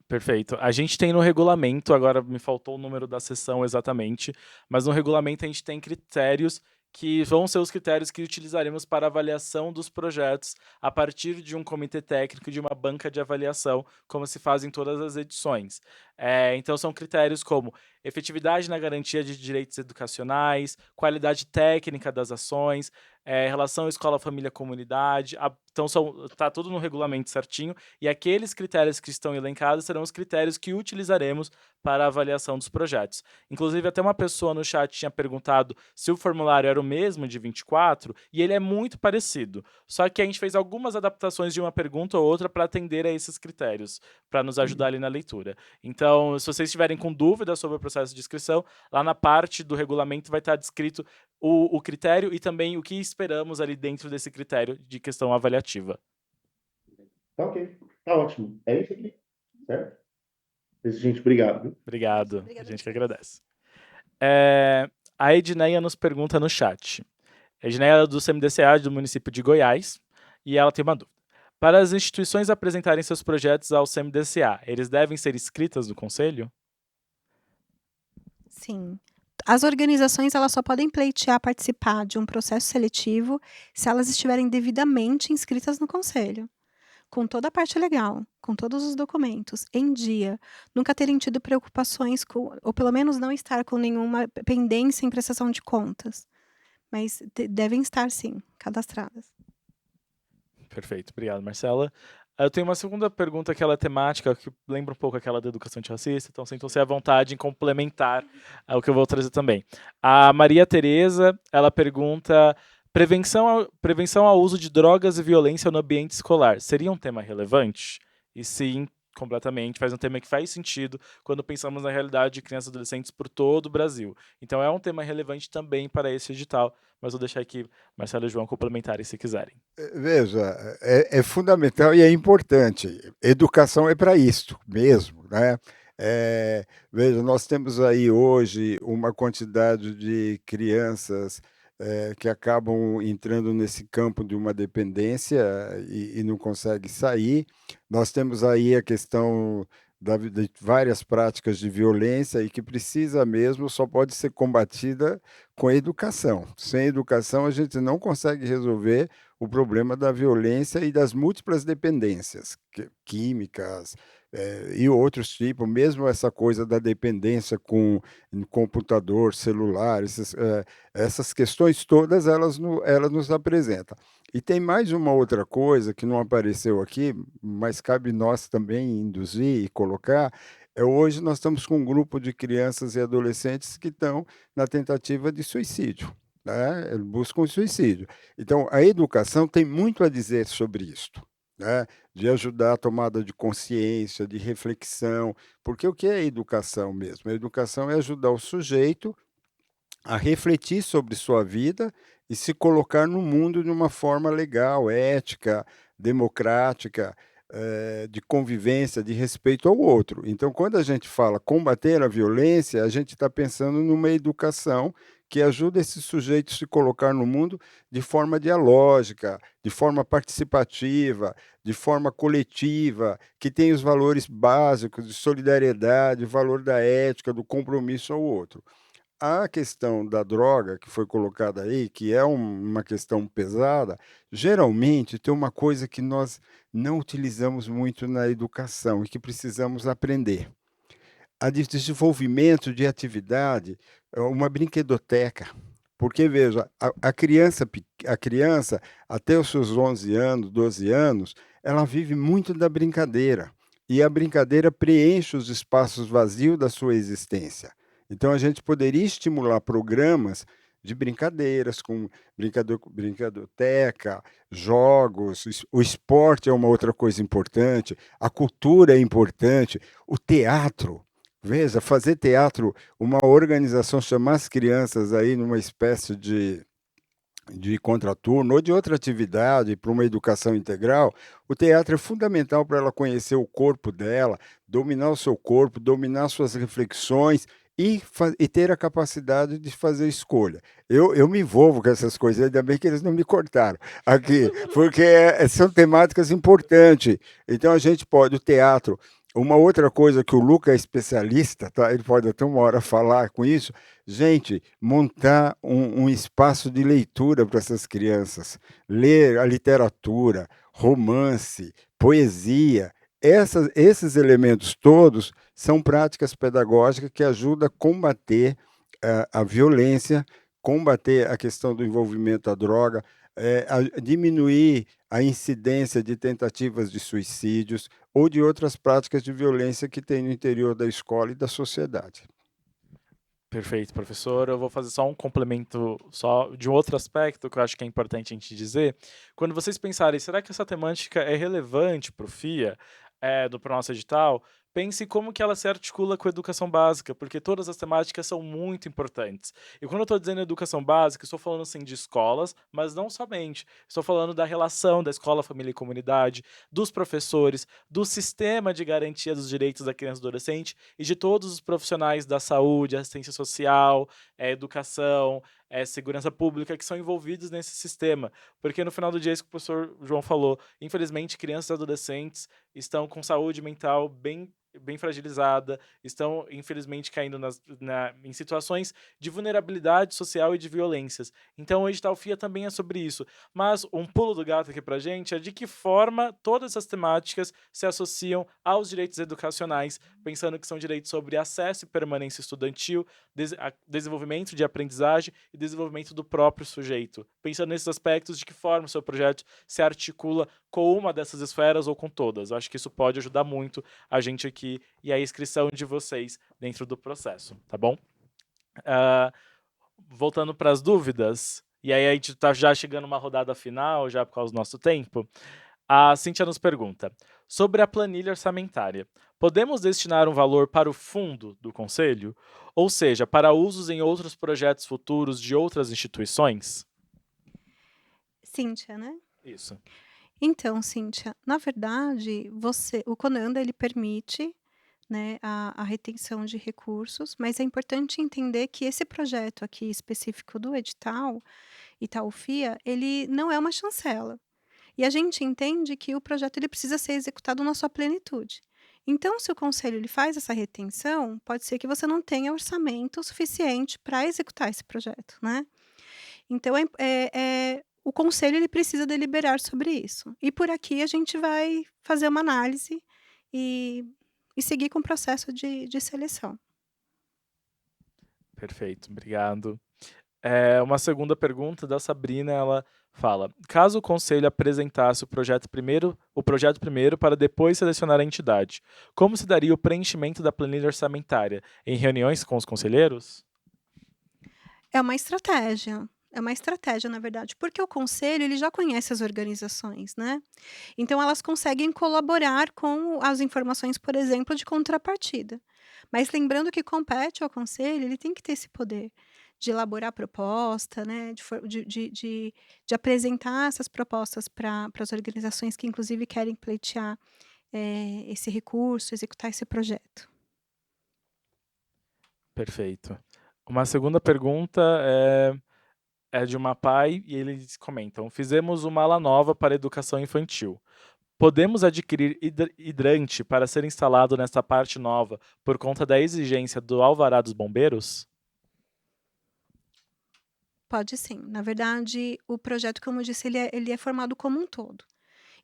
Perfeito. A gente tem no regulamento, agora me faltou o número da sessão exatamente, mas no regulamento a gente tem critérios que vão ser os critérios que utilizaremos para avaliação dos projetos a partir de um comitê técnico, de uma banca de avaliação, como se faz em todas as edições. Então são critérios como efetividade na garantia de direitos educacionais, qualidade técnica das ações, relação escola, família, comunidade. Então tá tudo no regulamento certinho, e aqueles critérios que estão elencados serão os critérios que utilizaremos para a avaliação dos projetos. Inclusive, até uma pessoa no chat tinha perguntado se o formulário era o mesmo de 24, e ele é muito parecido. Só que a gente fez algumas adaptações de uma pergunta ou outra para atender a esses critérios, para nos ajudar ali na leitura. Então, se vocês estiverem com dúvidas sobre o processo de inscrição, lá na parte do regulamento vai estar descrito o critério e também o que esperamos ali dentro desse critério de questão avaliativa. Tá ok, tá ótimo. É isso aqui, certo? Gente, obrigado. Viu? Obrigado, Obrigada a a gente que vocês. agradece. A Edneia nos pergunta no chat. A Edneia é do CMDCA do município de Goiás e ela tem uma dúvida. Para as instituições apresentarem seus projetos ao CMDCA, eles devem ser inscritas no conselho? Sim. As organizações elas só podem pleitear participar de um processo seletivo se elas estiverem devidamente inscritas no conselho, com toda a parte legal, com todos os documentos, em dia, nunca terem tido preocupações com, ou pelo menos não estar com nenhuma pendência em prestação de contas. Mas devem estar, sim, cadastradas. Perfeito, obrigado, Marcela. Eu tenho uma segunda pergunta que ela é temática, que lembra um pouco aquela da educação antirracista, então sintam-se à vontade em complementar o que eu vou trazer também. A Maria Tereza, ela pergunta: prevenção ao uso de drogas e violência no ambiente escolar seria um tema relevante? E sim, completamente, faz um tema que faz sentido quando pensamos na realidade de crianças e adolescentes por todo o Brasil. Então é um tema relevante também para esse edital, mas vou deixar aqui Marcelo e João complementarem se quiserem. Veja, é fundamental e é importante. Educação é para isto mesmo, né? Veja, nós temos aí hoje uma quantidade de crianças que acabam entrando nesse campo de uma dependência e não conseguem sair. Nós temos aí a questão de várias práticas de violência e que precisa mesmo, só pode ser combatida com educação. Sem educação, a gente não consegue resolver o problema da violência e das múltiplas dependências químicas e outros tipos, mesmo essa coisa da dependência com computador, celular, essas questões todas elas nos apresentam. E tem mais uma outra coisa que não apareceu aqui, mas cabe nós também induzir e colocar. Hoje nós estamos com um grupo de crianças e adolescentes que estão na tentativa de suicídio, né? Buscam suicídio. Então, a educação tem muito a dizer sobre isto, né? De ajudar a tomada de consciência, de reflexão, porque o que é educação mesmo? A educação é ajudar o sujeito a refletir sobre sua vida e se colocar no mundo de uma forma legal, ética, democrática, de convivência, de respeito ao outro. Então, quando a gente fala combater a violência, a gente está pensando numa educação que ajuda esse sujeito a se colocar no mundo de forma dialógica, de forma participativa, de forma coletiva, que tem os valores básicos de solidariedade, o valor da ética, do compromisso ao outro. A questão da droga que foi colocada aí, que é uma questão pesada, geralmente tem uma coisa que nós não utilizamos muito na educação e que precisamos aprender. A desenvolvimento de atividade, uma brinquedoteca, Porque, veja, a criança, até os seus 11 anos, 12 anos, ela vive muito da brincadeira. E a brincadeira preenche os espaços vazios da sua existência. Então, a gente poderia estimular programas de brincadeiras, com brincadoteca, jogos, o esporte é uma outra coisa importante, a cultura é importante, o teatro. Veja, fazer teatro, uma organização chamar as crianças aí numa espécie de contraturno ou de outra atividade para uma educação integral, o teatro é fundamental para ela conhecer o corpo dela, dominar o seu corpo, dominar suas reflexões e ter a capacidade de fazer escolha. Eu me envolvo com essas coisas, ainda bem que eles não me cortaram aqui, porque são temáticas importantes. Então a gente pode, o teatro, uma outra coisa que o Luca é especialista, tá? Ele pode até uma hora falar com isso, gente, montar um espaço de leitura para essas crianças, ler a literatura, romance, poesia, esses elementos todos são práticas pedagógicas que ajudam a combater a violência, combater a questão do envolvimento à droga, a diminuir a incidência de tentativas de suicídios ou de outras práticas de violência que tem no interior da escola e da sociedade. Perfeito, professor. Eu vou fazer só um complemento só de um outro aspecto que eu acho que é importante a gente dizer. Quando vocês pensarem, será que essa temática é relevante para o FIA, para o nosso edital? Pense como que ela se articula com a educação básica, porque todas as temáticas são muito importantes. E quando eu estou dizendo educação básica, estou falando assim de escolas, mas não somente. Estou falando da relação da escola, família e comunidade, dos professores, do sistema de garantia dos direitos da criança e do adolescente e de todos os profissionais da saúde, assistência social, educação, segurança pública que são envolvidos nesse sistema. Porque no final do dia, isso que o professor João falou, infelizmente, crianças e adolescentes estão com saúde mental bem fragilizada, estão, infelizmente, caindo em situações de vulnerabilidade social e de violências. Então, o edital FIA também é sobre isso. Mas um pulo do gato aqui pra gente é de que forma todas essas temáticas se associam aos direitos educacionais, pensando que são direitos sobre acesso e permanência estudantil, desenvolvimento de aprendizagem e desenvolvimento do próprio sujeito. Pensando nesses aspectos, de que forma o seu projeto se articula com uma dessas esferas ou com todas. Eu acho que isso pode ajudar muito a gente aqui e a inscrição de vocês dentro do processo, tá bom? Voltando para as dúvidas, e aí a gente está já chegando uma rodada final, já por causa do nosso tempo, a Cíntia nos pergunta, sobre a planilha orçamentária, podemos destinar um valor para o fundo do Conselho? Ou seja, para usos em outros projetos futuros de outras instituições? Cíntia, né? Isso. Então, Cíntia, na verdade, o CONANDA ele permite, né, a retenção de recursos, mas é importante entender que esse projeto aqui específico do edital, Itaú-FIA, ele não é uma chancela. E a gente entende que o projeto ele precisa ser executado na sua plenitude. Então, se o conselho ele faz essa retenção, pode ser que você não tenha orçamento suficiente para executar esse projeto, né? Então, o conselho ele precisa deliberar sobre isso. E por aqui a gente vai fazer uma análise e seguir com o processo de seleção. Perfeito, obrigado. Uma segunda pergunta da Sabrina, ela fala, caso o conselho apresentasse o projeto primeiro para depois selecionar a entidade, como se daria o preenchimento da planilha orçamentária? Em reuniões com os conselheiros? É uma estratégia. É uma estratégia, na verdade, porque o conselho ele já conhece as organizações, né? Então elas conseguem colaborar com as informações, por exemplo, de contrapartida. Mas lembrando que compete ao conselho, ele tem que ter esse poder de elaborar proposta, né? De apresentar essas propostas para as organizações que, inclusive, querem pleitear esse recurso, executar esse projeto. Perfeito. Uma segunda pergunta é de uma pai e eles comentam, fizemos uma ala nova para educação infantil. Podemos adquirir hidrante para ser instalado nesta parte nova por conta da exigência do alvará dos bombeiros? Pode sim. Na verdade, o projeto, como eu disse, ele é formado como um todo.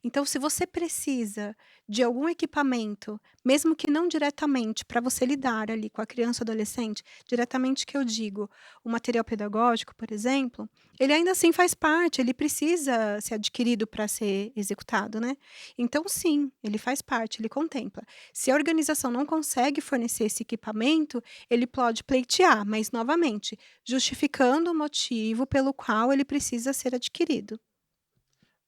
Então, se você precisa de algum equipamento, mesmo que não diretamente para você lidar ali com a criança ou adolescente, diretamente que eu digo, o material pedagógico, por exemplo, ele ainda assim faz parte, ele precisa ser adquirido para ser executado, né? Então, sim, ele faz parte, ele contempla. Se a organização não consegue fornecer esse equipamento, ele pode pleitear, mas novamente, justificando o motivo pelo qual ele precisa ser adquirido.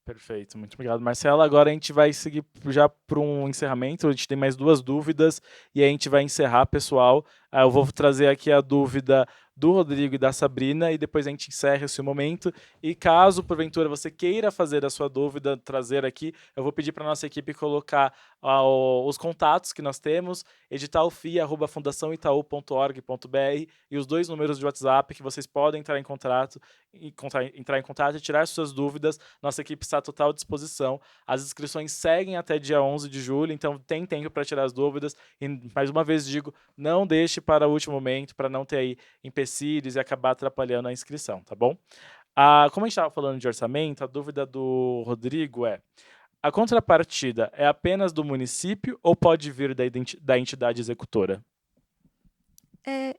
Perfeito, muito obrigado, Marcela. Agora a gente vai seguir já para um encerramento. A gente tem mais 2 dúvidas e aí a gente vai encerrar, pessoal. Eu vou trazer aqui a dúvida do Rodrigo e da Sabrina e depois a gente encerra esse momento. E caso, porventura, você queira fazer a sua dúvida, trazer aqui, eu vou pedir para a nossa equipe colocar os contatos que nós temos, editalfia@fundaçãoitaú.org.br e os 2 números de WhatsApp que vocês podem entrar em contato e tirar suas dúvidas. Nossa equipe está à total disposição. As inscrições seguem até dia 11 de julho, então tem tempo para tirar as dúvidas. E, mais uma vez digo, não deixe para o último momento, para não ter aí empecilhos e acabar atrapalhando a inscrição, tá bom? Como a gente estava falando de orçamento, a dúvida do Rodrigo é: a contrapartida é apenas do município ou pode vir da entidade executora? É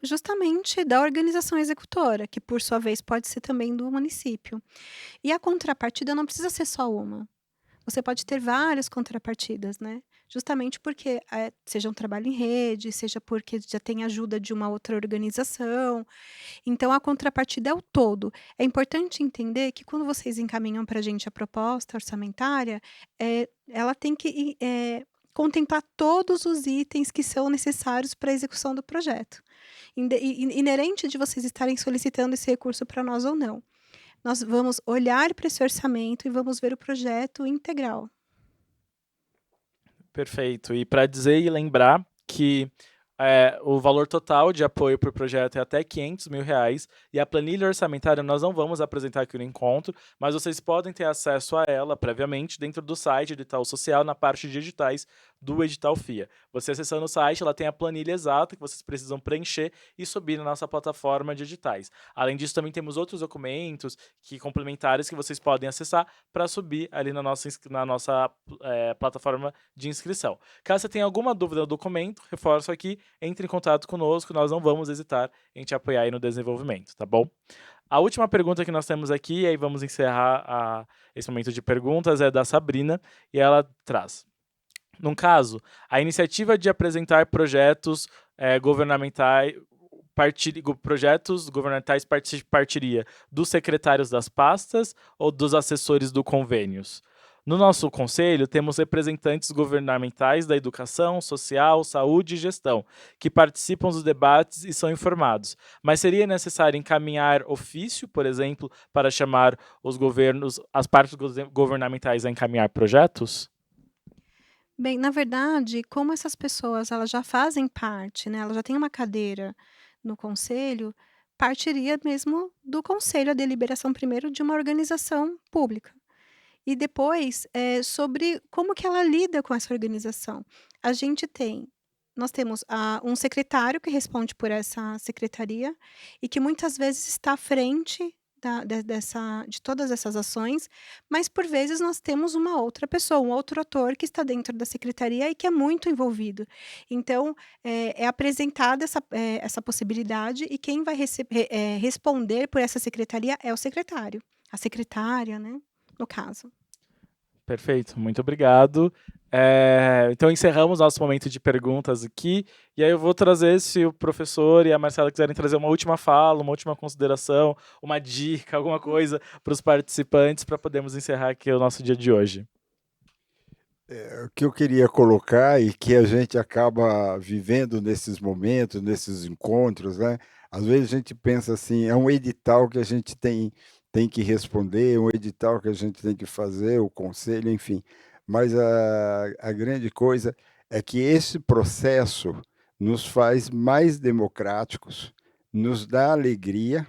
justamente da organização executora, que por sua vez pode ser também do município. E a contrapartida não precisa ser só uma. Você pode ter várias contrapartidas, né? Justamente porque seja um trabalho em rede, seja porque já tem ajuda de uma outra organização. Então, a contrapartida é o todo. É importante entender que quando vocês encaminham para a gente a proposta orçamentária, ela tem que contemplar todos os itens que são necessários para a execução do projeto. Inerente de vocês estarem solicitando esse recurso para nós ou não. Nós vamos olhar para esse orçamento e vamos ver o projeto integral. Perfeito. E para dizer e lembrar que o valor total de apoio para o projeto é até R$500 mil, e a planilha orçamentária nós não vamos apresentar aqui no encontro, mas vocês podem ter acesso a ela previamente dentro do site do Itaú Social, na parte de editais do Edital FIA. Você acessando o site, ela tem a planilha exata que vocês precisam preencher e subir na nossa plataforma de editais. Além disso, também temos outros documentos complementares que vocês podem acessar para subir ali na nossa plataforma de inscrição. Caso você tenha alguma dúvida no documento, reforço aqui, entre em contato conosco, nós não vamos hesitar em te apoiar aí no desenvolvimento, tá bom? A última pergunta que nós temos aqui, e aí vamos encerrar esse momento de perguntas, é da Sabrina, e ela traz: num caso, a iniciativa de apresentar projetos governamentais partiria dos secretários das pastas ou dos assessores do convênios? No nosso conselho, temos representantes governamentais da educação, social, saúde e gestão, que participam dos debates e são informados. Mas seria necessário encaminhar ofício, por exemplo, para chamar as partes governamentais a encaminhar projetos? Bem, na verdade, como essas pessoas elas já fazem parte, né, elas já têm uma cadeira no conselho, partiria mesmo do conselho a deliberação primeiro de uma organização pública. E depois, sobre como que ela lida com essa organização. Nós temos um secretário que responde por essa secretaria e que muitas vezes está à frente de todas essas ações, mas por vezes nós temos uma outra pessoa, um outro ator que está dentro da secretaria e que é muito envolvido. Então, é apresentada essa possibilidade e quem vai responder por essa secretaria é o secretário, a secretária, né? No caso. Perfeito, muito obrigado. Então encerramos nosso momento de perguntas aqui, e aí eu vou trazer, se o professor e a Marcela quiserem trazer uma última fala, uma última consideração, uma dica, alguma coisa para os participantes, para podermos encerrar aqui o nosso dia de hoje. O que eu queria colocar e que a gente acaba vivendo nesses momentos, nesses encontros, né? Às vezes a gente pensa assim, é um edital que a gente tem que responder, um edital que a gente tem que fazer, o conselho, enfim. Mas a grande coisa é que esse processo nos faz mais democráticos, nos dá alegria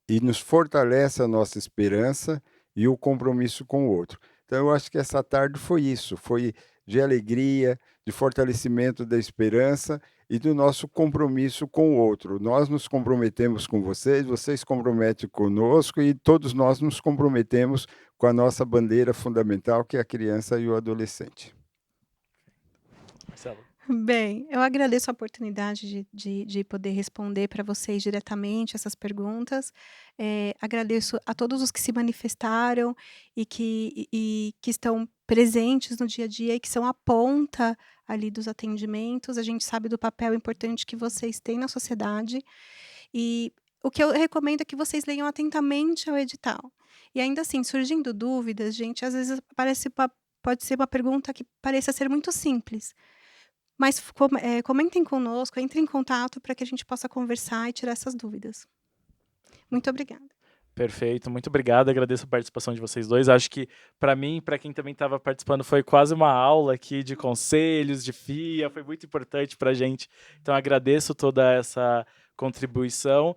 e nos fortalece a nossa esperança e o compromisso com o outro. Então, eu acho que essa tarde foi isso, foi de alegria, de fortalecimento da esperança e do nosso compromisso com o outro. Nós nos comprometemos com vocês, vocês comprometem conosco e todos nós nos comprometemos com a nossa bandeira fundamental, que é a criança e o adolescente. Marcelo. Bem, eu agradeço a oportunidade de poder responder para vocês diretamente essas perguntas. Agradeço a todos os que se manifestaram e que estão presentes no dia a dia e que são a ponta ali dos atendimentos. A gente sabe do papel importante que vocês têm na sociedade. E o que eu recomendo é que vocês leiam atentamente ao edital. E ainda assim, surgindo dúvidas, gente, às vezes pode ser uma pergunta que pareça ser muito simples. Mas comentem conosco, entrem em contato para que a gente possa conversar e tirar essas dúvidas. Muito obrigada. Perfeito, muito obrigado, agradeço a participação de vocês dois. Acho que, para mim e para quem também estava participando, foi quase uma aula aqui de conselhos, de FIA, foi muito importante para a gente. Então, agradeço toda essa contribuição.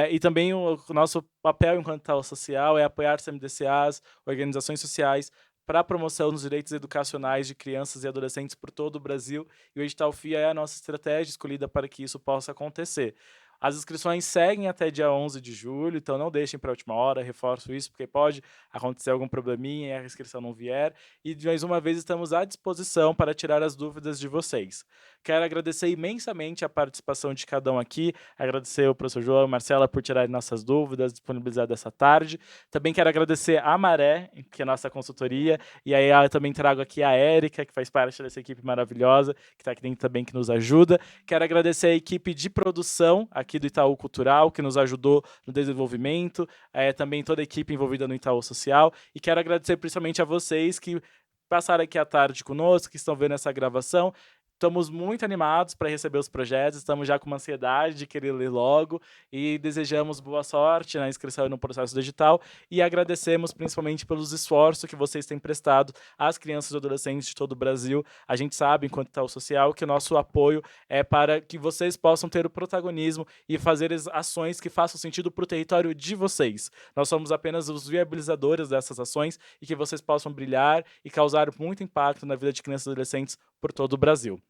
E também o nosso papel enquanto tal social é apoiar CMDCAs, organizações sociais, para a promoção dos direitos educacionais de crianças e adolescentes por todo o Brasil, e o edital FIA é a nossa estratégia escolhida para que isso possa acontecer. As inscrições seguem até dia 11 de julho, então não deixem para a última hora, reforço isso, porque pode acontecer algum probleminha e a inscrição não vier. E, mais uma vez, estamos à disposição para tirar as dúvidas de vocês. Quero agradecer imensamente a participação de cada um aqui, agradecer ao professor João e Marcela por tirarem nossas dúvidas, disponibilizar dessa tarde. Também quero agradecer a Maré, que é a nossa consultoria, e aí eu também trago aqui a Érica, que faz parte dessa equipe maravilhosa, que está aqui dentro também, que nos ajuda. Quero agradecer a equipe de produção aqui do Itaú Cultural, que nos ajudou no desenvolvimento, também toda a equipe envolvida no Itaú Social, e quero agradecer principalmente a vocês que passaram aqui à tarde conosco, que estão vendo essa gravação. Estamos muito animados para receber os projetos, estamos já com uma ansiedade de querer ler logo e desejamos boa sorte na inscrição e no processo digital e agradecemos principalmente pelos esforços que vocês têm prestado às crianças e adolescentes de todo o Brasil. A gente sabe, enquanto Itaú Social, que o nosso apoio é para que vocês possam ter o protagonismo e fazer ações que façam sentido para o território de vocês. Nós somos apenas os viabilizadores dessas ações e que vocês possam brilhar e causar muito impacto na vida de crianças e adolescentes por todo o Brasil.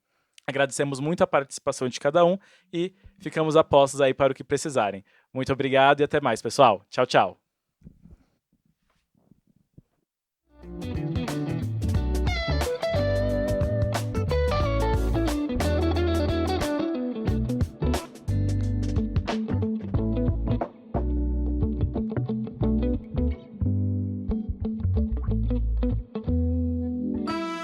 Agradecemos muito a participação de cada um e ficamos a postos aí para o que precisarem. Muito obrigado e até mais, pessoal. Tchau, tchau.